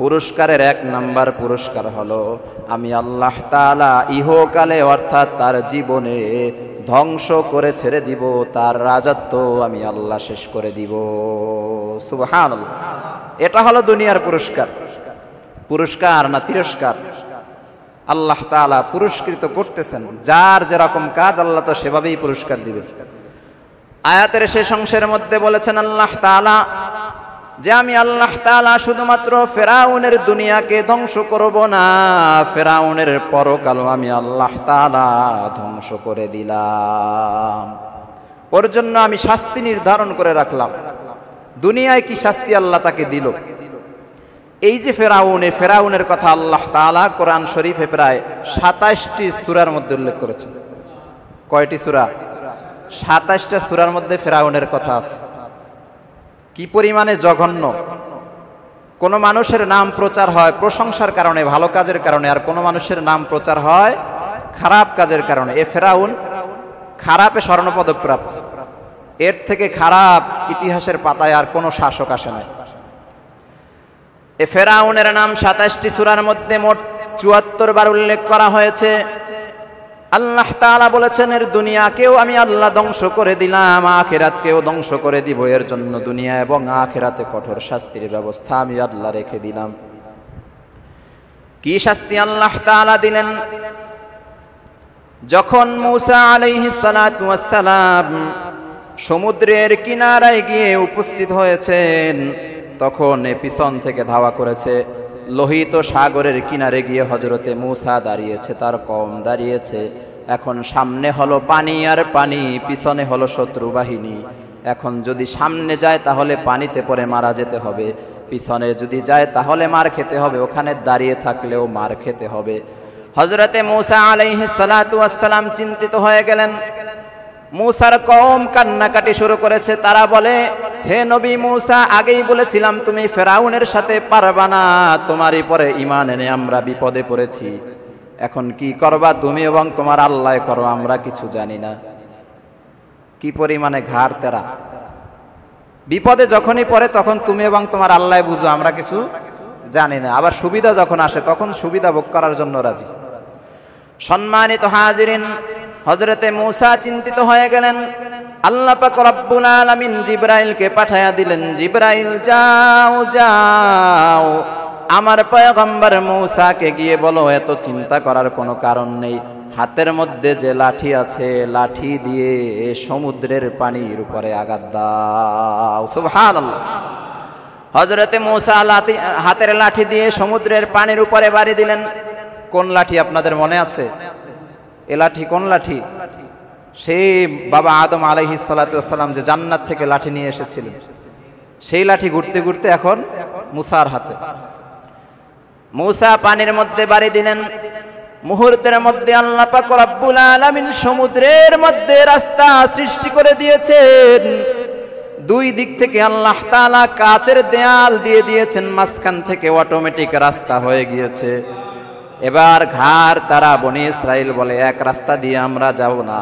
পুরস্কারের 1 নাম্বার পুরস্কার হলো, আমি আল্লাহ তাআলা ইহকালে অর্থাৎ তার জীবনে ধ্বংস করে ছেড়ে দিব, তার রাজত্ব আমি আল্লাহ শেষ করে দিব। সুবহানাল্লাহ। এটা হলো দুনিয়ার পুরস্কার। পুরস্কার না তিরস্কার? আল্লাহ তাআলা পুরস্কৃত করতেছেন, যার যেরকম কাজ আল্লাহ তো সেভাবেই পুরস্কার দিবেন। আয়াতের শেষ অংশের মধ্যে বলেছেন আল্লাহ তাআলা যে আমি আল্লাহ তাআলা শুধুমাত্র ফেরাউনের দুনিয়াকে ধ্বংস করব না, ফেরাউনের পরকালও আমি আল্লাহ তাআলা ধ্বংস করে দিলাম। ওর জন্য আমি শাস্তি নির্ধারণ করে রাখলাম। দুনিয়ায় কি শাস্তি আল্লাহ তাকে দিল? এই যে ফেরাউন, এই ফেরাউনের কথা আল্লাহ তাআলা কোরআন শরীফে প্রায় 27টি সূরার মধ্যে উল্লেখ করেছেন। কয়টি সূরা? 27টা সূরার মধ্যে ফেরাউনের কথা আছে। কি পরিমাণে জঘন্য! কোন মানুষের নাম প্রচার হয় প্রশংসার কারণে, ভালো কাজের কারণে, আর কোন মানুষের নাম প্রচার হয় খারাপ কাজের কারণে। এ ফেরাউন খারাপে স্বর্ণপদক প্রাপ্ত। এর থেকে খারাপ ইতিহাসের পাতায় আর কোন শাসক আসে নাই। এ ফেরাউনের নাম 27টি সূরার মধ্যে মোট 74 বার উল্লেখ করা হয়েছে। আল্লাহ তাআলা বলেছেন, এর দুনিয়াকেও আমি আল্লাহ ধ্বংস করে দিলাম, আখিরাতকেও ধ্বংস করে দিব। এর জন্য দুনিয়া এবং আখিরাতে কঠোর শাস্তির ব্যবস্থা আমি আল্লাহ রেখে দিলাম। কি শাস্তি আল্লাহ তাআলা দিলেন? যখন মূসা আলাইহিস সালাতু ওয়াস সালাম সমুদ্রের কিনারায় গিয়ে উপস্থিত হয়েছেন, তখন পিছন থেকে ধাওয়া করেছে। লোহিত সাগরের কিনারে গিয়ে হযরতে মূসা দাঁড়িয়েছে, তার কওম দাঁড়িয়েছে। এখন সামনে হলো পানি আর পানি, পিছনে হলো শত্রু বাহিনী। এখন যদি সামনে যায় তাহলে পানিতে পড়ে মারা যেতে হবে, পিছনে যদি যায় তাহলে মার খেতে হবে, ওখানে দাঁড়িয়ে থাকলেও মার খেতে হবে। হযরতে মূসা আলাইহিস সালাতু ওয়াস সালাম চিন্তিত হয়ে গেলেন। মূসার কওম কান্নাকাটি শুরু করেছে। তারা বলে, হে নবী মূসা, আগেই বলেছিলাম তুমি ফেরাউনের সাথে পারবা না, তোমারই পরে ঈমান এনে আমরা বিপদে পড়েছি। এখন কি করবা তুমি এবং তোমার আল্লাহ করো, আমরা কিছু জানি না। কি পরিমাণে ঘাড় তেরা। বিপদে যখনই পড়ে তখন তুমি এবং তোমার আল্লাহ বুঝো, আমরা কিছু জানি না। আবার সুবিধা যখন আসে তখন সুবিধা ভোগ করার জন্য রাজি। সম্মানিত হাজিরিন, হযরতে মূসা চিন্তিত হয়ে গেলেন। আল্লাহ পাক রব্বুল আলামিন জিবরাইলকে পাঠায়া দিলেন, জিবরাইল যাও যাও আমার পয়গম্বর মূসাকে গিয়ে বলো এত চিন্তা করার কোনো কারণ নেই, হাতের মধ্যে যে লাঠি আছে লাঠি দিয়ে সমুদ্রের পানির উপরে আঘাত দাও। সুবহানাল্লাহ। হযরতে মূসা হাতের লাঠি দিয়ে সমুদ্রের পানির উপরে বাড়ি দিলেন। কোন লাঠি আপনাদের মনে আছে? এ লাঠি কোন লাঠি? সেই বাবা আদম আলাইহিস সালাতু ওয়াস সালাম যে জান্নাত থেকে লাঠি নিয়ে এসেছিলেন, সেই লাঠি ঘুরতে ঘুরতে এখন মূসার হাতে। মূসা পানির মধ্যে বাড়ি দিলেন। মুহূর্তের মধ্যে আল্লাহ পাক রব্বুল আলামিন সমুদ্রের মধ্যে রাস্তা সৃষ্টি করে দিয়েছেন। দুই দিক থেকে আল্লাহ তাআলা কাচের দেয়াল দিয়ে দিয়েছেন, মাঝখান থেকে অটোমেটিক রাস্তা হয়ে গিয়েছে। এবার ঘাড় তারা বনি ইসরাইল বলে এক রাস্তা দিয়ে আমরা যাব না,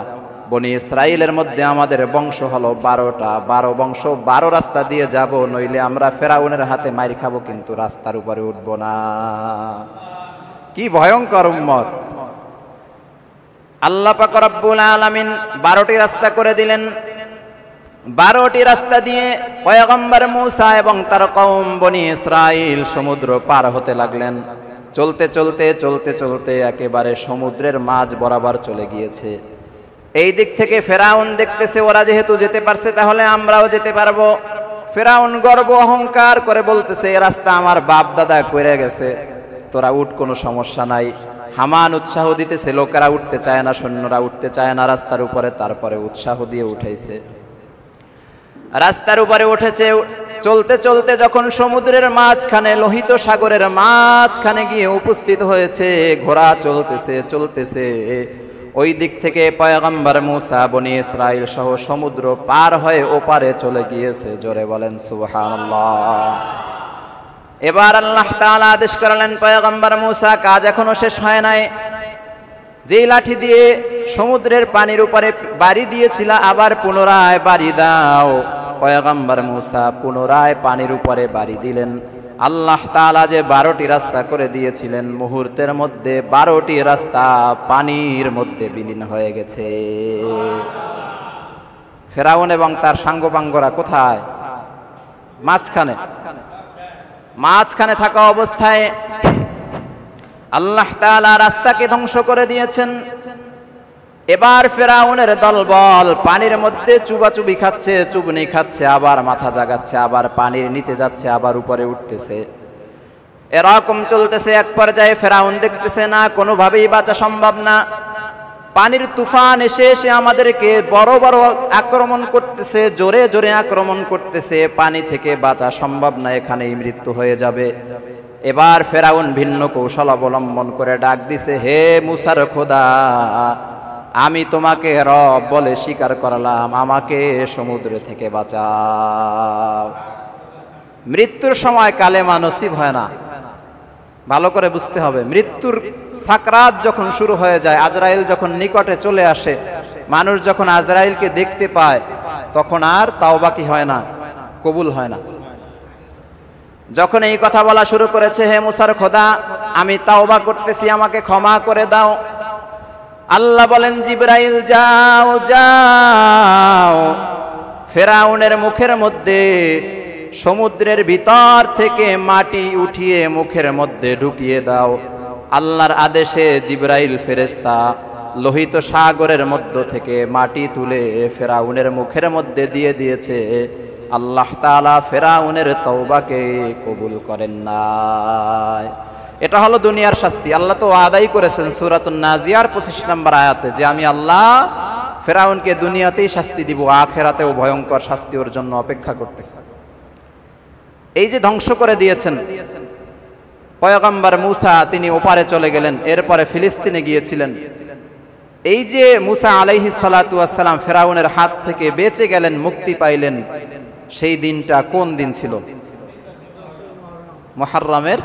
বনি ইসরাইলের মধ্যে আমাদের বংশ হলো 12টা, 12 বংশ 12 রাস্তা দিয়ে যাব, নইলে আমরা ফেরাউনের হাতে মাইর খাবো, কিন্তু রাস্তার উপরে উঠবো না। কি ভয়ঙ্কর উম্মত! আল্লাহ পাক রব্বুল আলামিন 12টি রাস্তা করে দিলেন। 12টি রাস্তা দিয়ে পয়গম্বর মূসা এবং তার কওম বনি ইসরাইল সমুদ্র পার হতে লাগলেন। চলতে চলতে চলতে চলতে একেবারে সমুদ্রের মাঝ বরাবর চলে গিয়েছে। এই দিক থেকে ফেরাউন দেখতেছে ওরা যেহেতু যেতে পারছে তাহলে আমরাও যেতে পারবো। ফেরাউন গর্ব অহংকার করে বলতেছে এই রাস্তা আমার বাপ দাদা কইরা গেছে, তোরা উঠ, কোনো সমস্যা নাই। হামান উৎসাহ দিতেছে, লোকেরা উঠতে চায় না, সৈন্যরা উঠতে চায় না রাস্তার উপরে, তারপরে উৎসাহ দিয়ে উঠাইছে। রাস্তার উপরে উঠেছে। চলতে চলতে যখন সমুদ্রের মাঝখানে, লোহিত সাগরের মাঝখানে গিয়ে উপস্থিত হয়েছে, ঘোড়া চলতেছে চলতেছে, ওই দিক থেকে পয়গম্বর মূসা বনি ইসরাইল সহ সমুদ্র পার হয়ে ওপারে চলে গিয়েছে। জোরে বলেন সুবহানাল্লাহ। এবার আল্লাহ তাআলা আদেশ করলেন, পয়গম্বর মূসা কাজ এখনো শেষ হয় নাই। যেই লাঠি দিয়ে সমুদ্রের পানির উপরে বাড়ি দিয়েছিল আবার পুনরায় বাড়ি দাও। পয়গম্বর মূসা পুনরায় পানির উপরে বাড়ি দিলেন। আল্লাহ তাআলা যে 12টি রাস্তা করে দিয়েছিলেন, মুহূর্তের মধ্যে 12টি রাস্তা পানির মধ্যে বিলীন হয়ে গেছে। ফেরাউন এবং তার সাঙ্গপাঙ্গরা কোথায়? মাঝখানে। মাঝখানে থাকা অবস্থায় আল্লাহ তাআলা রাস্তাকে ধ্বংস করে দিয়েছেন। এবার ফেরাউনের দলবল পানির মধ্যে চুবাচুবি খাচ্ছে, চুবনি খাচ্ছে, আবার মাথা জাগাচ্ছে, আবার পানির নিচে যাচ্ছে, আবার উপরে উঠতেছে। এরকম চলতেছে। এক পর্যায়ে ফেরাউন দেখতেছে না কোনোভাবেই বাঁচা সম্ভব না, পানির তুফান এসে এসে আমাদেরকে বড় বড় আক্রমণ করতেছে, জোরে জোরে আক্রমণ করতেছে, পানি থেকে বাঁচা সম্ভব না, এখানেই মৃত্যু হয়ে যাবে। এবার ফেরাউন ভিন্ন কৌশল অবলম্বন করে ডাক দিছে, হে মূসার খোদা, আমি তোমাকে রব বলে স্বীকার করলাম, আমাকে সমুদ্র থেকে বাঁচাও। মৃত্যুর সময় কালেমা নসিব হয় না, ভালো করে বুঝতে হবে। মৃত্যুর সাকরাত যখন শুরু হয়ে যায়, আজরাইল যখন নিকটে চলে আসে, মানুষ যখন আজরাইলকে দেখতে পায়, তখন আর তাওবা কি হয় না, কবুল হয় না। যখন এই কথা বলা শুরু করেছে, হে মূসার খোদা, আমি তাওবা করতেছি, আমাকে ক্ষমা করে দাও, আল্লাহ বলেন, জিবরাইল যাও যাও ফেরাউনের মুখের মধ্যে সমুদ্রের ভিতর থেকে মাটি উঠিয়ে মুখের মধ্যে ঢুকিয়ে দাও। আল্লাহর আদেশে জিবরাইল ফেরেশতা লোহিত সাগরের মধ্য থেকে মাটি তুলে ফেরাউনের মুখের মধ্যে দিয়ে দিয়েছে। আল্লাহ তাআলা ফেরাউনের তওবাকে কবুল করেন নাই। এটা হলো দুনিয়ার শাস্তি। আল্লাহ তো ওয়াদাই করেছেন সূরাতুন নাজিয়ার 25 নম্বর আয়াতে যে আমি আল্লাহ ফেরাউনকে দুনিয়াতেই শাস্তি দিব, আখিরাতেও ভয়ঙ্কর শাস্তি ওর জন্য অপেক্ষা করতেছে। এই যে ধ্বংস করে দিয়েছেন, পয়গম্বর মূসা তিনি ওপারে চলে গেলেন, এরপরে ফিলিস্তিনে গিয়েছিলেন। এই যে মূসা আলাইহিস সালাতু ওয়াস সালাম ফেরাউনের হাত থেকে বেঁচে গেলেন, মুক্তি পাইলেন, সেই দিনটা কোন দিন ছিল? মুহররমের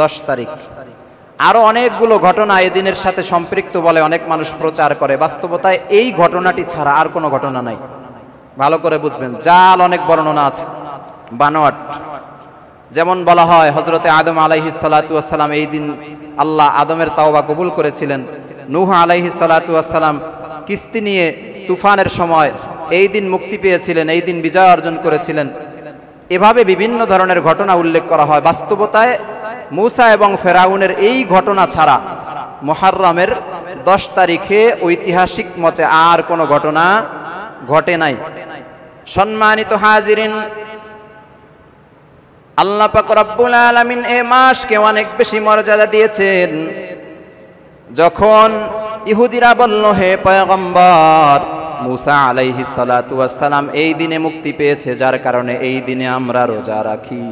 10 তারিখ। আরো অনেকগুলো ঘটনা এই দিনের সাথে সম্পৃক্ত বলে অনেক মানুষ প্রচার করে, বাস্তবতায় এই ঘটনাটি ছাড়া আর কোনো ঘটনা নাই। ভালো করে বুঝবেন, জাল অনেক বর্ণনা আছে, বানোয়াট। যেমন বলা হয় হযরতে আদম আলাইহিস সালাতু ওয়াস সালাম এই দিন আল্লাহ আদমের তাওবা কবুল করেছিলেন। নূহ আলাইহিস সালাতু ওয়াস সালাম কিস্তি নিয়ে তুফানের সময় এই দিন মুক্তি পেয়েছিলেন, এই দিন বিজয় অর্জন করেছিলেন। এভাবে বিভিন্ন ধরনের ঘটনা উল্লেখ করা হয়। বাস্তবতায় মূসা এবং ফেরাউনের এই ঘটনা ছাড়া মুহররমের 10 তারিখে ঐতিহাসিক মতে আর কোনো ঘটনা ঘটে নাই। সম্মানিত হাজিরিন, আল্লাহ পাক রব্বুল আলামিন এই মাসকে অনেক বেশি মর্যাদা দিয়েছেন। যখন ইহুদিরা বলল, হে পয়গম্বর, মূসা আলাইহিস সালাতু ওয়াস সালাম এই দিনে মুক্তি পেয়েছে, যার কারণে এই দিনে আমরা রোজা রাখি।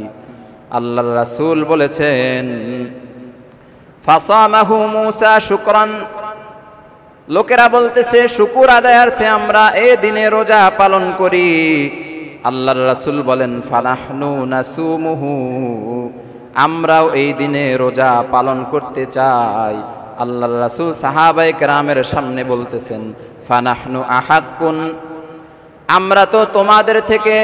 আল্লাহর রাসূল বলেছেন, ফাসামাহু মূসা শুকরান। লোকেরা বলতেছে শুকর আদায়ার্থে আমরা এই দিনে রোজা পালন করি। আল্লাহর রাসূল বলেন, ফানাহনু নাসুমুহু, আমরাও এই দিনে রোজা পালন করতে চাই। আল্লাহর রাসূল সাহাবায়ে কেরামের সামনে বলতেছেন, ফানাহনু আহাক্কুন, আমরা তো তোমাদের থেকে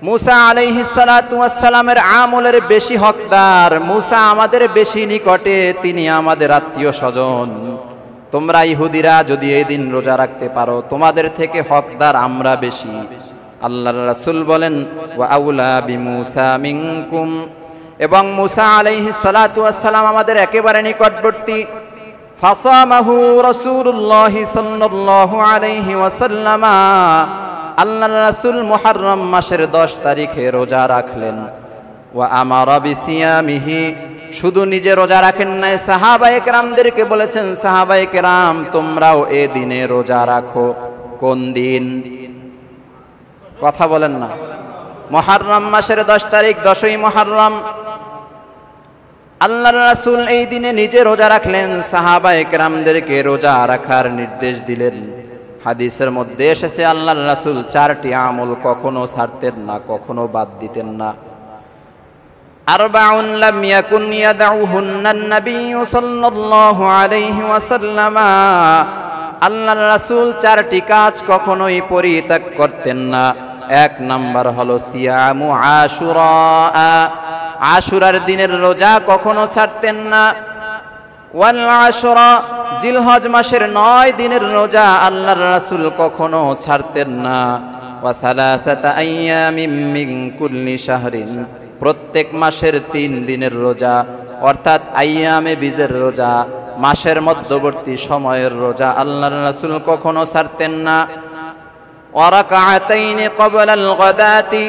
মূসা আলাইহিস সালাতু ওয়াস সালামের আমলের বেশি হকদার। মূসা আমাদের বেশি নিকটে, তিনি আমাদের আত্মীয় স্বজন। তোমরা ইহুদিরা যদি এই দিন রোজা রাখতে পারো, তোমাদের থেকে হকদার আমরা বেশি। আল্লাহর রাসূল বলেন, ওয়া আউলা বিমূসা মিনকুম, এবং মূসা আলাইহিস সালাতু ওয়াস সালাম আমাদের একেবারে নিকটবর্তী। ফাসামাহু রাসূলুল্লাহ সাল্লাল্লাহু আলাইহি ওয়াসাল্লাম, আল্লাহর রাসূল মুহররম মাসের 10 তারিখে রোজা রাখলেন। ওয়া আমারা বিসিয়ামিহি, শুধু নিজে রোজা রাখেন নাই, সাহাবায়ে কেরামদেরকে বলেছেন, সাহাবায়ে কেরাম তোমরাও এই দিনে রোজা রাখো। কোন দিন? কথা বলেন না। মুহররম মাসের 10 তারিখ, 10ই মুহররম। আল্লাহর রাসূল এই দিনে নিজে রোজা রাখলেন, সাহাবায়ে কেরামদেরকে রোজা রাখার নির্দেশ দিলেন। হাদিসের মধ্যে এসেছে আল্লাহর রাসূল 4টি আমল কখনো ছাড়তেন না, কখনো বাদ দিতেন না। আরবাউন লাম ইয়াকুন ইয়াদউহুন্না আন-নাবিয়্যু সাল্লাল্লাহু আলাইহি ওয়াসাল্লাম, আল্লাহর রাসূল 4টি কাজ কখনোই পরিত্যাগ করতেন না। 1 নাম্বার হলো সিয়ামু আশুরা, আশুরার দিনের রোজা কখনো ছাড়তেন না। ওয়াল আশুরা, জিলহজ মাসের 9 দিনের রোজা আল্লাহর রাসূল কখনো ছাড়তেন না। ওয়া সালাসাতা আইয়ামিন মিন কুল্লি শাহরিন, প্রত্যেক মাসের 3 দিনের রোজা, অর্থাৎ আইয়ামে বীজের রোজা, মাসের মধ্যবর্তী সময়ের রোজা আল্লাহর রাসূল কখনো ছাড়তেন না। ওয়া রাকাআতাইনি ক্বাবলাল গাদাতি,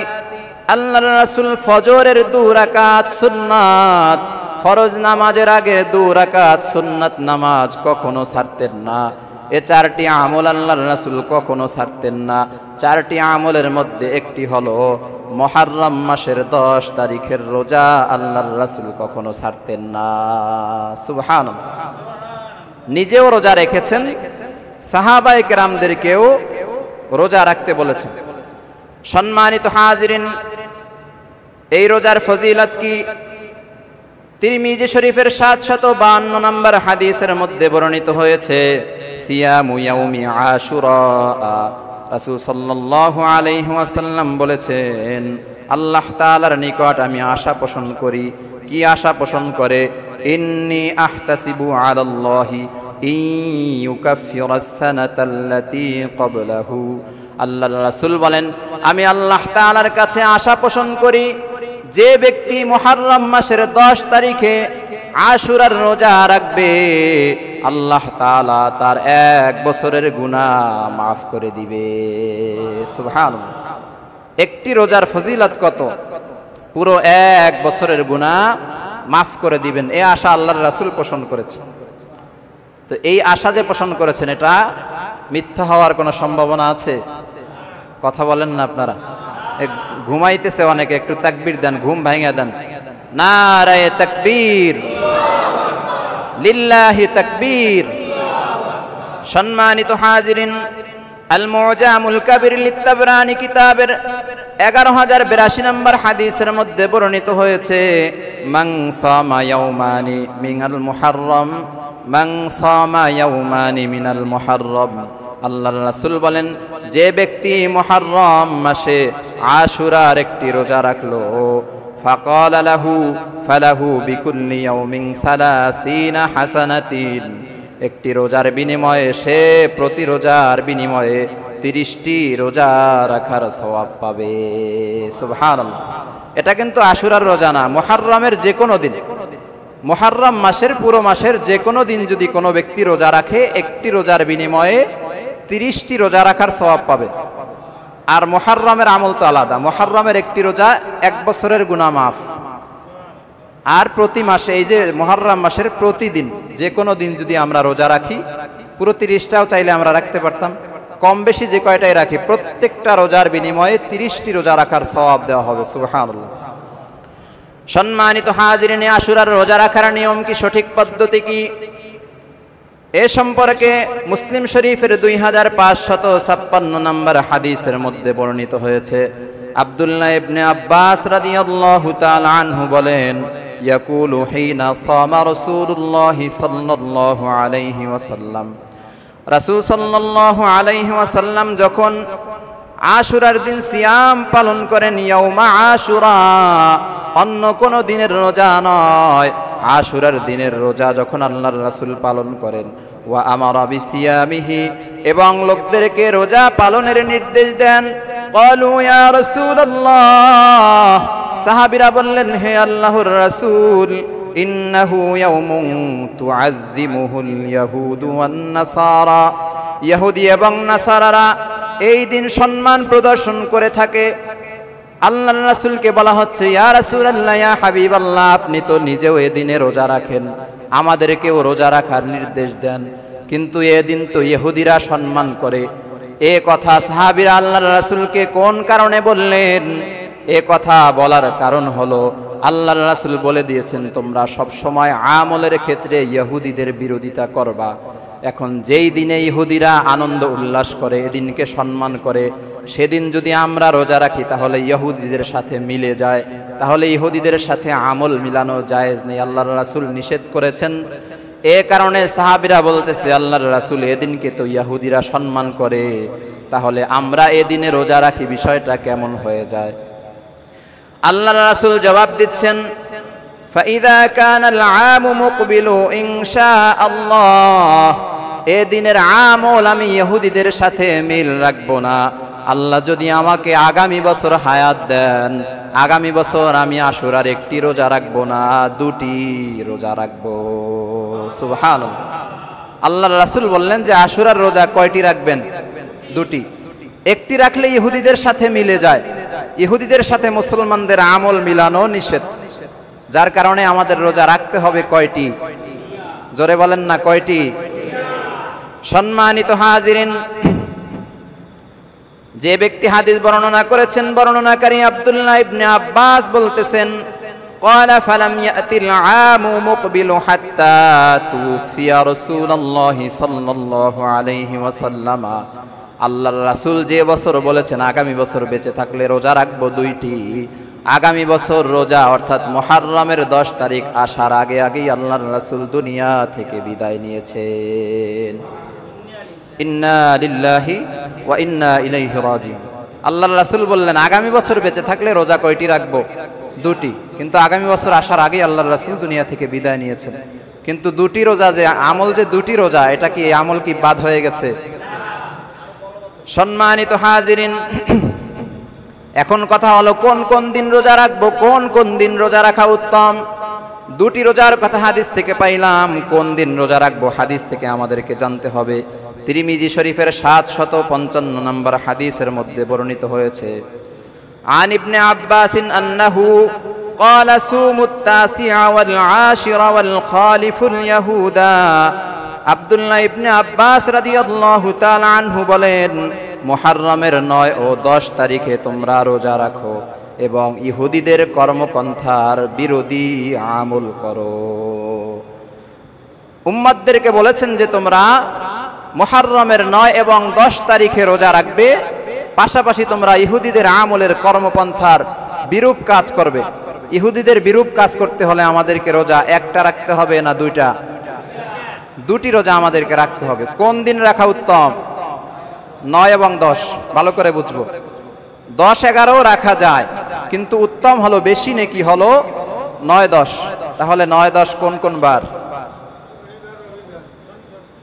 আল্লাহর রাসূল ফজরের 2 রাকাত সুন্নাত, ফরজ নামাজের আগে 2 রাকাত সুন্নাত নামাজ কখনো ছাড়তেন না। এই 4টি আমল আল্লাহর রাসূল কখনো ছাড়তেন না। 4টি আমলের মধ্যে একটি হলো মুহররম মাসের 10 তারিখের রোজা আল্লাহর রাসূল কখনো ছাড়তেন না। সুবহানাল্লাহ। নিজেও রোজা রেখেছেন, সাহাবায়ে কেরামদেরকেও রোজা রাখতে বলেছেন। সম্মানিত হাজিরিন, এই রোজার ফজিলত কি? তিরমিজি শরীফের 752 নম্বর হাদিসের মধ্যে বর্ণিত হয়েছে, সিয়ামু ইয়াউমি আশুরা, রাসূল সাল্লাল্লাহু আলাইহি ওয়াসাল্লাম বলেছেন, আল্লাহ তাআলার নিকট আমি আশা পোষণ করি। কি আশা পোষণ করে? ইন্নী আহতাসিবু আলাল্লাহি ইয়ুকাফিরাস সানাতাল্লাতী ক্বাবলাহু, আল্লাহর রাসূল বলেন, আমি আল্লাহ তাআলার কাছে আশা পোষণ করি, যে ব্যক্তি মুহররম মাসের 10 তারিখে আশুরার রোজা রাখবে, আল্লাহ তাআলা তার 1 বছরের গুনাহ মাফ করে দিবে। সুবহানাল্লাহ। একটি রোজার ফজিলত কত? পুরো 1 বছরের গুনাহ মাফ করে দিবেন, এই আশা আল্লাহর রাসূল পোষণ করেছেন। তো এই আশা যে পোষণ করেছেন, এটা মিথ্যা হওয়ার কোনো সম্ভাবনা আছে? কথা বলেন না আপনারা। ঘুমাইতেছে অনেকে, একটু তাকবীর দেন, ঘুম ভাঙা দেন। নারায়ে তাকবীর, লিল্লাহি তাকবীর। সম্মানিত হাজিরিন, আল মুজামুল কাবীর লিত-তাবরানী কিতাবের 11082 নম্বর হাদিসের মধ্যে বর্ণিত হয়েছে, মান সামা ইয়াওমানি মিনাল মুহাররম, মান সামা ইয়াওমানি মিনাল মুহাররম। আল্লাহর রাসূল বলেন, যে ব্যক্তি মুহাররম মাসে আশুরার একটি রোজা রাখলো, ফাকালা লাহু ফালাহু বিকুল্লি ইয়াউমিন 30 হাসানাতিন, একটি রোজার বিনিময়ে সে প্রতি রোজার বিনিময়ে 30টি রোজা রাখার সওয়াব পাবে। সুবহানাল্লাহ। এটা কিন্তু আশুরার রোজা না, মুহাররমের যে কোনো দিন, মুহাররম মাসের পুরো মাসের যে কোনো দিন যদি কোনো ব্যক্তি রোজা রাখে, একটি রোজার বিনিময়ে 30টি রোজা রাখার সওয়াব পাবে। আর মুহাররমের আমল তো আলাদা। মুহাররমের একটি রোজা 1 বছরের গুনাহ মাফ। আর প্রতি মাসে, এই যে মুহাররম মাসের প্রতিদিন যে কোনো দিন যদি আমরা রোজা রাখি, পুরো 30টাও চাইলে আমরা রাখতে পারতাম, কম বেশি যে কয়টাই রাখি, প্রত্যেকটা রোজার বিনিময়ে 30টি রোজা রাখার সওয়াব দেওয়া হবে। সুবহানাল্লাহ। সম্মানিত হাজিরিন, আশুরার রোজা রাখার নিয়ম কি, সঠিক পদ্ধতি কি, এ সম্পর্কে মুসলিম শরীফের 2556 নম্বর হাদিসের মধ্যে বর্ণিত হয়েছে। আব্দুল্লাহ ইবনে আব্বাস রাদিয়াল্লাহু তাআলা আনহু বলেন, ইয়াকুলু হিনা সামা রাসূলুল্লাহ সাল্লাল্লাহু আলাইহি ওয়াসাল্লাম, রাসূল সাল্লাল্লাহু আলাইহি ওয়াসাল্লাম যখন আশুরার দিন সিয়াম পালন করেন, ইয়াউমা আশুরা, অন্য কোন দিনের রোজা নয়, আশুরার দিনের রোজা যখন আল্লাহর রাসূল পালন করেন, ওয়া আমারা বিসিয়ামিহি, এবং লোকদেরকে রোজা পালনের নির্দেশ দেন। ক্বালু ইয়া রাসূলুল্লাহ, সাহাবীরা বললেন, হে আল্লাহর রাসূল, ইন্নাহু ইয়াউমুন তুআজ্জিমুহুল ইয়াহুদু ওয়ান নাসারা, ইহুদি এবং নাসারারা এই দিন সম্মান প্রদর্শন করে থাকে। আল্লাহর রাসূলকে বলা হচ্ছে, ইয়া রাসূলুল্লাহ, ইয়া হাবিবাল্লাহ, আপনি তো নিজেও এই দিনে রোজা রাখেন, আমাদেরকেও রোজা রাখার নির্দেশ দেন, কিন্তু এদিন তো ইহুদিরা সম্মান করে। এ কথা সাহাবীরা আল্লাহর রাসূলকে কোন কারণে বললেন? এ কথা বলার কারণ হলো, আল্লাহর রাসূল বলে দিয়েছেন, তোমরা সব সময় আমলের ক্ষেত্রে ইহুদিদের বিরোধিতা করবা। এখন যেই দিনে ইহুদিরা আনন্দ উল্লাস করে, এদিনকে সম্মান করে, সেদিন যদি আমরা রোজা রাখি তাহলে ইহুদিদের সাথে মিলে যায়, তাহলে ইহুদিদের সাথে আমল মিলানো জায়েজ নেই, আল্লাহর রাসূল নিষেধ করেছেন। এ কারণে সাহাবীরা বলতেছে, আল্লাহর রাসূল, এদিনকে তো ইহুদিরা সম্মান করে, তাহলে আমরা এদিনে রোজা রাখি, বিষয়টা কেমন হয়ে যায়? আল্লাহর রাসূল জবাব দিচ্ছেন, ফাইযা কানাল আমু মুকবিলু ইনশাআল্লাহ, এ দিনের আমল আমি ইহুদিদের সাথে মিল রাখবো না। আল্লাহ যদি আমাকে আগামী বছর হায়াত দেন, আগামী বছর আমি আশুরার একটি রোজা রাখবো না, 2টি রোজা রাখবো। সুবহানাল্লাহ। আল্লাহর রাসূল বললেন যে আশুরার রোজা কয়টি রাখবেন? 2টি। একটি রাখলে ইহুদিদের সাথে মিলে যায়, ইহুদিদের সাথে মুসলমানদের আমল মিলানো নিষেধ, যার কারণে আমাদের রোজা রাখতে হবে কয়টি? জোরে বলেন না, কয়টি? সম্মানিত হাজিরিন, যে ব্যক্তি হাদিস বর্ণনা করেছেন, বর্ণনাকারী আব্দুল্লাহ ইবনে আব্বাস বলতেছেন, ক্বালা ফালাম ইয়াতিল আমু মুকবিলু হাত্তা তুফিয়া রাসূলুল্লাহ সাল্লাল্লাহু আলাইহি ওয়াসাল্লাম, আল্লাহর রাসূল যে বছর বলেছেন আগামী বছর বেঁচে থাকলে রোজা রাখবো 2টি, আগামী বছর রোজা অর্থাৎ মুহাররমের 10 তারিখ আসার আগে আগেই আল্লাহর রাসূল দুনিয়া থেকে বিদায় নিয়েছেন। ইন্না লিল্লাহি ওয়া ইন্না ইলাইহি রাজিউন। আল্লাহর রাসূল বললেন আগামী বছর বেঁচে থাকলে রোজা কয়টি রাখবো? 2টি। কিন্তু আগামী বছর আসার আগেই আল্লাহর রাসূল দুনিয়া থেকে বিদায় নিয়েছেন। কিন্তু 2টি রোজা, যে আমল, যে 2টি রোজা, এটা কি, এই আমল কি বাদ হয়ে গেছে? সম্মানিত হাজিরিন, এখন কথা হলো কোন কোন দিন রোজা রাখবো, কোন কোন দিন রোজা রাখা উত্তম। 2টি রোজার কথা হাদিস থেকে পাইলাম, কোন দিন রোজা রাখবো হাদিস থেকে আমাদেরকে জানতে হবে। তিরমিজি শরীফের 755 নম্বর হাদিসের মধ্যে বর্ণিত হয়েছে, আন ইবনে আব্বাসিন আন্নাহু ক্বালা সুমুত তাসিআ ওয়াল আশিরা ওয়াল খালিফুল ইয়াহুদা। আব্দুল্লাহ ইবনে আব্বাস রাদিয়াল্লাহু তাআলা আনহু বলেন, মুহাররমের 9 ও 10 তারিখে তোমরা রোজা রাখো এবং ইহুদিদের কর্মপন্থার বিরোধী আমল করো। উম্মতদেরকে বলেছেন যে তোমরা মুহাররমের 9 এবং 10 তারিখে রোজা রাখবে, পাশাপাশি তোমরা ইহুদিদের আমলের কর্মপন্থার বিরূপ কাজ করবে। ইহুদিদের বিরূপ কাজ করতে হলে আমাদেরকে রোজা একটা রাখতে হবে না দুইটা? দুটি রোজা আমাদেরকে রাখতে হবে। কোন দিন রাখা উত্তম? 9 এবং 10। ভালো করে বুঝবো। 10, 11 রাখা যায়, কিন্তু উত্তম হলো, বেশি নেকি হলো 9, 10। তাহলে 9, 10 কোন কোন বার?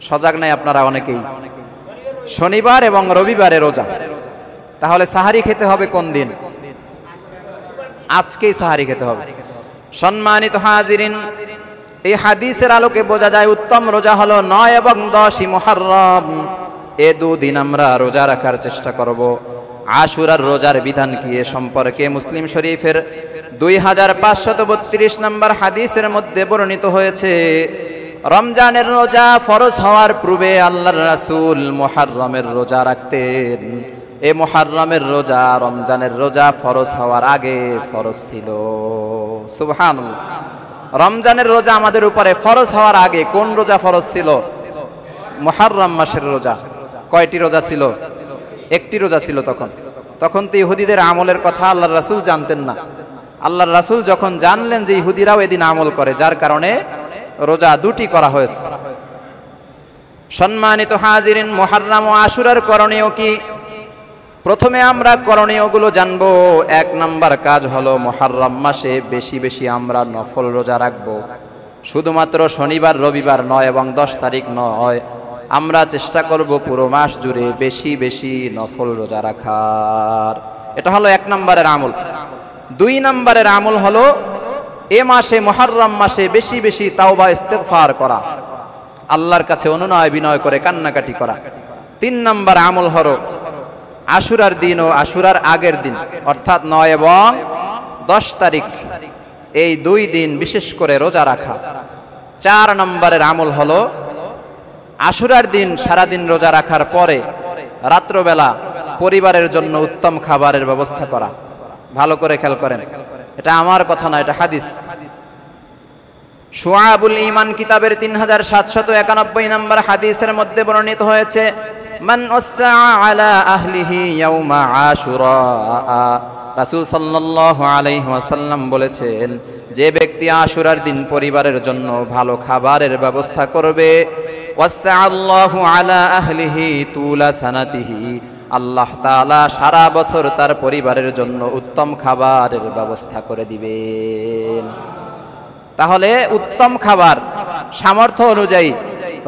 সজাগ নাই আপনারা অনেকেই। শনিবার এবং রবিবারে রোজা। তাহলে সাহারি খেতে হবে কোন দিন? আজকেই সাহারি খেতে হবে। সম্মানিত হাজিরিন, এই হাদিসের আলোকে বোঝা যায় উত্তম রোজা হলো 9 এবং 10 মুহররম। এ দুদিন আমরা রোজা রাখার চেষ্টা করব। আশুরার রোজার বিধান কি এ সম্পর্কে মুসলিম শরীফের 2532 নম্বর হাদিসের মধ্যে বর্ণিত হয়েছে। রমজানের রোজা ফরজ হওয়ার পূর্বে আল্লাহর রাসূল মুহররমের রোজা রাখতেন। এই মুহররমের রোজা রমজানের রোজা ফরজ হওয়ার আগে ফরজ ছিল। সুবহানাল্লাহ। রমজানের রোজা আমাদের উপরে ফরজ হওয়ার আগে কোন রোজা ফরজ ছিল? মুহররম মাসের রোজা। কয়টি রোজা ছিল? একটি রোজা ছিল। তখন তো ইহুদিদের আমলের কথা আল্লাহর রাসূল জানতেন না। আল্লাহর রাসূল যখন জানলেন যে ইহুদিরাও এদিন আমল করে, যার কারণে রোজা দুটি করা হয়েছে। সম্মানিত হাজিরিন, মুহররম ও আশুরার করণীয় কি? প্রথমে আমরা করণীয়গুলো জানবো। 1 নাম্বার কাজ হলো মুহররম মাসে বেশি বেশি আমরা নফল রোজা রাখবো। শুধুমাত্র শনিবার রবিবার 9 এবং 10 তারিখ নয়, আমরা চেষ্টা করব পুরো মাস জুড়ে বেশি বেশি নফল রোজা রাখার। এটা হলো 1 নম্বরের আমল। 2 নম্বরের আমল হলো এ মাসে, মুহররম মাসে বেশি বেশি তাওবা ইস্তিগফার করা, আল্লাহর কাছে অনুনয় বিনয় করে কান্নাকাটি করা। 3 নম্বর আমল হলো আশুরার দিন ও আশুরার আগের দিন, অর্থাৎ 9 এবং 10 তারিখ, এই 2 দিন বিশেষ করে রোজা রাখা। 4 নম্বরের আমল হলো আশুরার দিন সারাদিন রোজা রাখার পরে রাত্রবেলা পরিবারের জন্য উত্তম খাবারের ব্যবস্থা করা। ভালো করে খেয়াল করেন, এটা আমার কথা না, এটা হাদিস। শুআবুল ঈমান কিতাবের 3791 নম্বর হাদিসের মধ্যে বর্ণিত হয়েছে, মান ওয়াসআ আলা আহলিহি ইয়াউমা আশুরা। রাসূল সাল্লাল্লাহু আলাইহি ওয়াসাল্লাম বলেছেন, যে ব্যক্তি আশুরার দিন পরিবারের জন্য ভালো খাবারের ব্যবস্থা করবে, ওয়াসআ আল্লাহু আলা আহলিহি তুলা সানাতিহি, আল্লাহ তাআলা সারা বছর তার পরিবারের জন্য উত্তম খাবারের ব্যবস্থা করে দিবেন। তাহলে উত্তম খাবার সামর্থ্য অনুযায়ী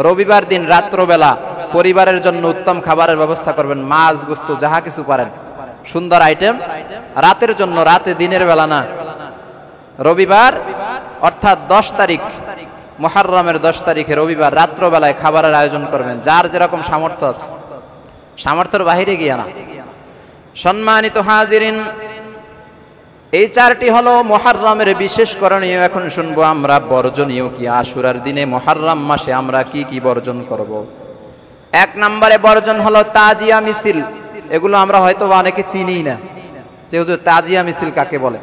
রবিবার দিন রাত্রবেলা পরিবারের জন্য উত্তম খাবারের ব্যবস্থা করবেন। মাছ গোশত যাহা কিছু পারেন, সুন্দর আইটেম রাতের জন্য, রাতে দিনের বেলা না। রবিবার অর্থাৎ 10 তারিখ, মুহররমের 10 তারিখে রবিবার রাত্রবেলায় খাবারের আয়োজন করবেন, যার যেরকম সামর্থ্য আছে, সামর্থ্যের বাহিরে গিয়া না। সম্মানিত হাজিরিন, এই 4টি হলো মুহররমের বিশেষ করণীয়। এখন শুনবো আমরা বর্জনীয় কি। আশুরার দিনে মুহররম মাসে আমরা কি কি বর্জন করব। 1 নম্বরে বর্জন হলো তাজিয়া মিছিল। এগুলো আমরা হয়তো অনেকে চিনি না যে হুজুর তাজিয়া মিছিল কাকে বলে।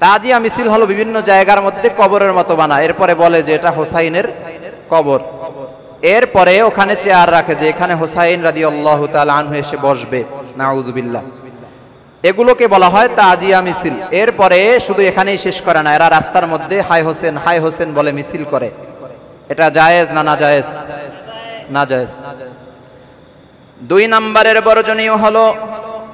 তাজিয়া মিছিল হলো বিভিন্ন জায়গার মধ্যে কবরের মতো বানায়, এরপরে বলে যে এটা হোসাইনের কবর, এরপরে ওখানে চেয়ার রাখে যে এখানে হোসাইন রাদিয়াল্লাহু তাআলা আনহু এসে বসবে, নাউযুবিল্লাহ। এগুলোকে বলা হয় তাজিয়া মিছিল। এরপরে শুধু এখানেই শেষ করে না, এরা রাস্তার মধ্যে হাই হোসেন হাই হোসেন বলে মিছিল করে। এটা জায়েজ না না জায়েজ? না জায়েজ। 2 নম্বরের বর্জনীয় হলো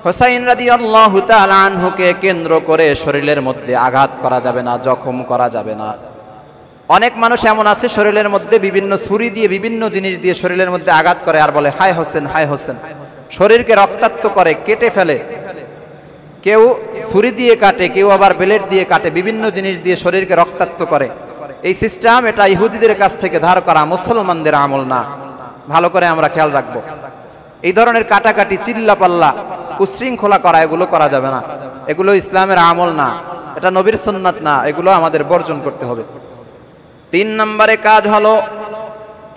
হোসাইন রাদিয়াল্লাহু তাআলা আনহুকে কেন্দ্র করে শরীরের মধ্যে আঘাত করা যাবে না, জখম করা যাবে না। অনেক মানুষ এমন আছে শরীরের মধ্যে বিভিন্ন ছুরি দিয়ে বিভিন্ন জিনিস দিয়ে শরীরের মধ্যে আঘাত করে আর বলে হাই হোসেন হাই হোসেন, শরীরকে রক্তাক্ত করে, কেটে ফেলে। কেউ ছুরি দিয়ে কাটে, কেউ আবার ব্লেড দিয়ে কাটে, বিভিন্ন জিনিস দিয়ে শরীরকে রক্তাক্ত করে। এই সিস্টেম এটা ইহুদিদের কাছ থেকে ধার করা, মুসলমানদের আমল না। ভালো করে আমরা খেয়াল রাখবো। এই ধরনের কাটাকাটি, চিল্লাপাল্লা, উশৃঙ্খলা করা, এগুলো করা যাবে না। এগুলো ইসলামের আমল না, এটা নবীর সুন্নাত না, এগুলো আমাদের বর্জন করতে হবে। 3 নম্বরে কাজ হলো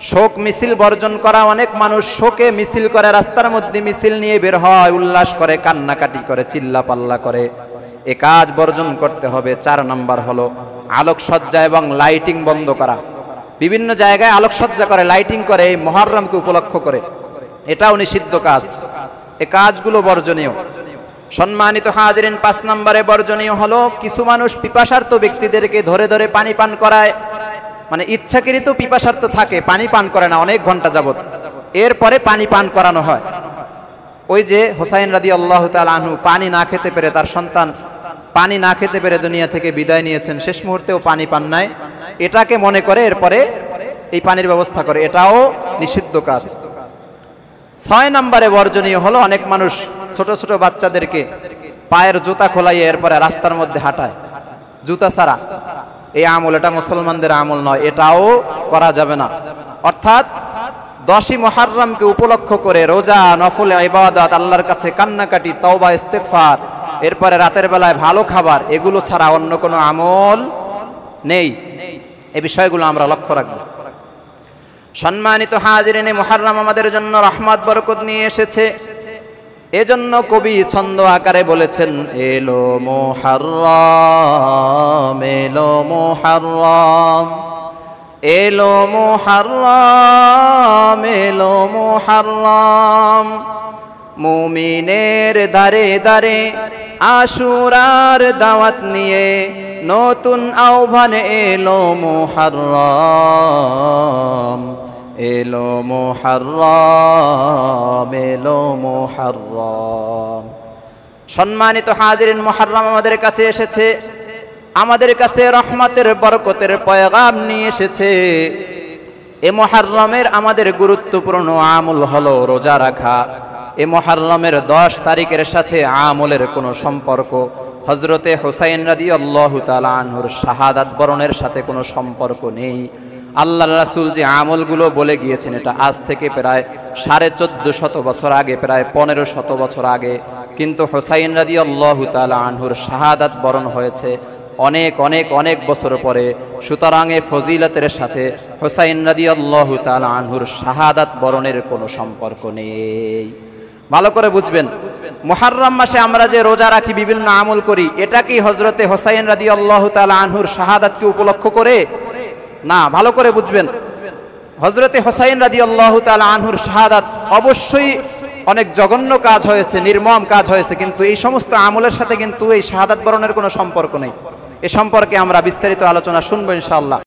শোক মিছিল বর্জন করা। অনেক মানুষ শোকে মিছিল করে, রাস্তার মধ্যে মিছিল নিয়ে বের হয়, উল্লাস করে, কান্নাকাটি করে, চিল্লাপাল্লা করে। এ কাজ বর্জন করতে হবে। 4 নম্বর হলো আলোকসজ্জা এবং লাইটিং বন্ধ করা। বিভিন্ন জায়গায় আলোকসজ্জা করে, লাইটিং করে, এই মুহররমকে উপলক্ষ করে, এটাও নিষিদ্ধ কাজ। এ কাজগুলো বর্জনীয়। সম্মানিত হাজিরিন, 5 নম্বরে বর্জনীয় হলো কিছু মানুষ পিপাসার্ত ব্যক্তিদেরকে ধরে ধরে পানি পান করায়। মানে ইচ্ছাকৃত পিপাসার্ত থাকে, পানি পান করে না অনেক ঘন্টা যাবত, এরপরে পানি পান করানো হয়। ওই যে হুসাইন রাদিয়াল্লাহু তাআলা আনহু পানি না খেতে পেরে, তার সন্তান পানি না খেতে পেরে দুনিয়া থেকে বিদায় নিয়েছেন, শেষ মুহূর্তেও পানি পান নাই, এটাকে মনে করে এরপরে এই পানির ব্যবস্থা করে, এটাও নিষিদ্ধ কাজ। 6 নম্বরে বর্জনীয় হলো অনেক মানুষ ছোট ছোট বাচ্চাদেরকে পায়ের জুতা খোলাইয়ে এরপরে রাস্তার মধ্যে হাঁটায় জুতা ছাড়া। এই আমল, এটা মুসলমানদের আমল নয়, এটাও করা যাবে না। অর্থাৎ 10ই মুহররমকে উপলক্ষ করে রোজা, নফল ইবাদত, আল্লাহর কাছে কান্নাকাটি, তওবা, ইস্তেগফার, এরপরে রাতের বেলায় ভালো খাবার, এগুলো ছাড়া অন্য কোনো আমল নেই। এই বিষয়গুলো আমরা লক্ষ্য রাখব। সম্মানিত হাজিরিন, মুহররম আমাদের জন্য রহমত বরকত নিয়ে এসেছে। এজন্য কবি ছন্দ আকারে বলেছেন, এলো মুহররম, এলো মুহররম, এলো মুহররম, এলো মুহররম, মুমিনের দারে দারে আশুরার দাওয়াত নিয়ে নতুন আহ্বান এলো মুহররম, এলো মুহররম, এলো মুহররম। সম্মানিত হাজিরিন, মুহররম আমাদের কাছে এসেছে, আমাদের কাছে রহমতের বরকতের পয়গাম নিয়ে এসেছে। এ মুহররমের আমাদের গুরুত্বপূর্ণ আমল হলো রোজা রাখা। এ মুহররমের 10 তারিখের সাথে আমলের কোনো সম্পর্ক, হযরতে হুসাইন রাদিয়াল্লাহু তাআলা আনহুর শাহাদাত বরণের সাথে কোনো সম্পর্ক নেই। আল্লাহর রাসূল যে আমলগুলো বলে গিয়েছেন, এটা আজ থেকে প্রায় 1450 বছর আগে, প্রায় 1500 বছর আগে, কিন্তু হুসাইন রাদিয়াল্লাহু তাআলা আনহুর শাহাদাত বরণ হয়েছে অনেক অনেক অনেক বছর পরে। সুতরাং এ ফজিলতের সাথে হুসাইন রাদিয়াল্লাহু তাআলা আনহুর শাহাদাত বরণের কোনো সম্পর্ক নেই। ভালো করে বুঝবেন, মুহররম মাসে আমরা যে রোজা রাখি, বিভিন্ন আমল করি, এটা কি হযরতে হুসাইন রাদিয়াল্লাহু তাআলা আনহুর শাহাদাতকে উপলক্ষ করে? না, ভালো করে বুঝবেন। হযরতে হুসাইন রাদিয়াল্লাহু তাআলা আনহুর শাহাদাত অবশ্যই অনেক জঘন্য কাজ হয়েছে, নির্মম কাজ হয়েছে, কিন্তু এই সমস্ত আমলের সাথে কিন্তু এই শাহাদাত বরণের কোনো সম্পর্ক নেই। এ সম্পর্কে আমরা বিস্তারিত আলোচনা শুনবো ইনশাআল্লাহ।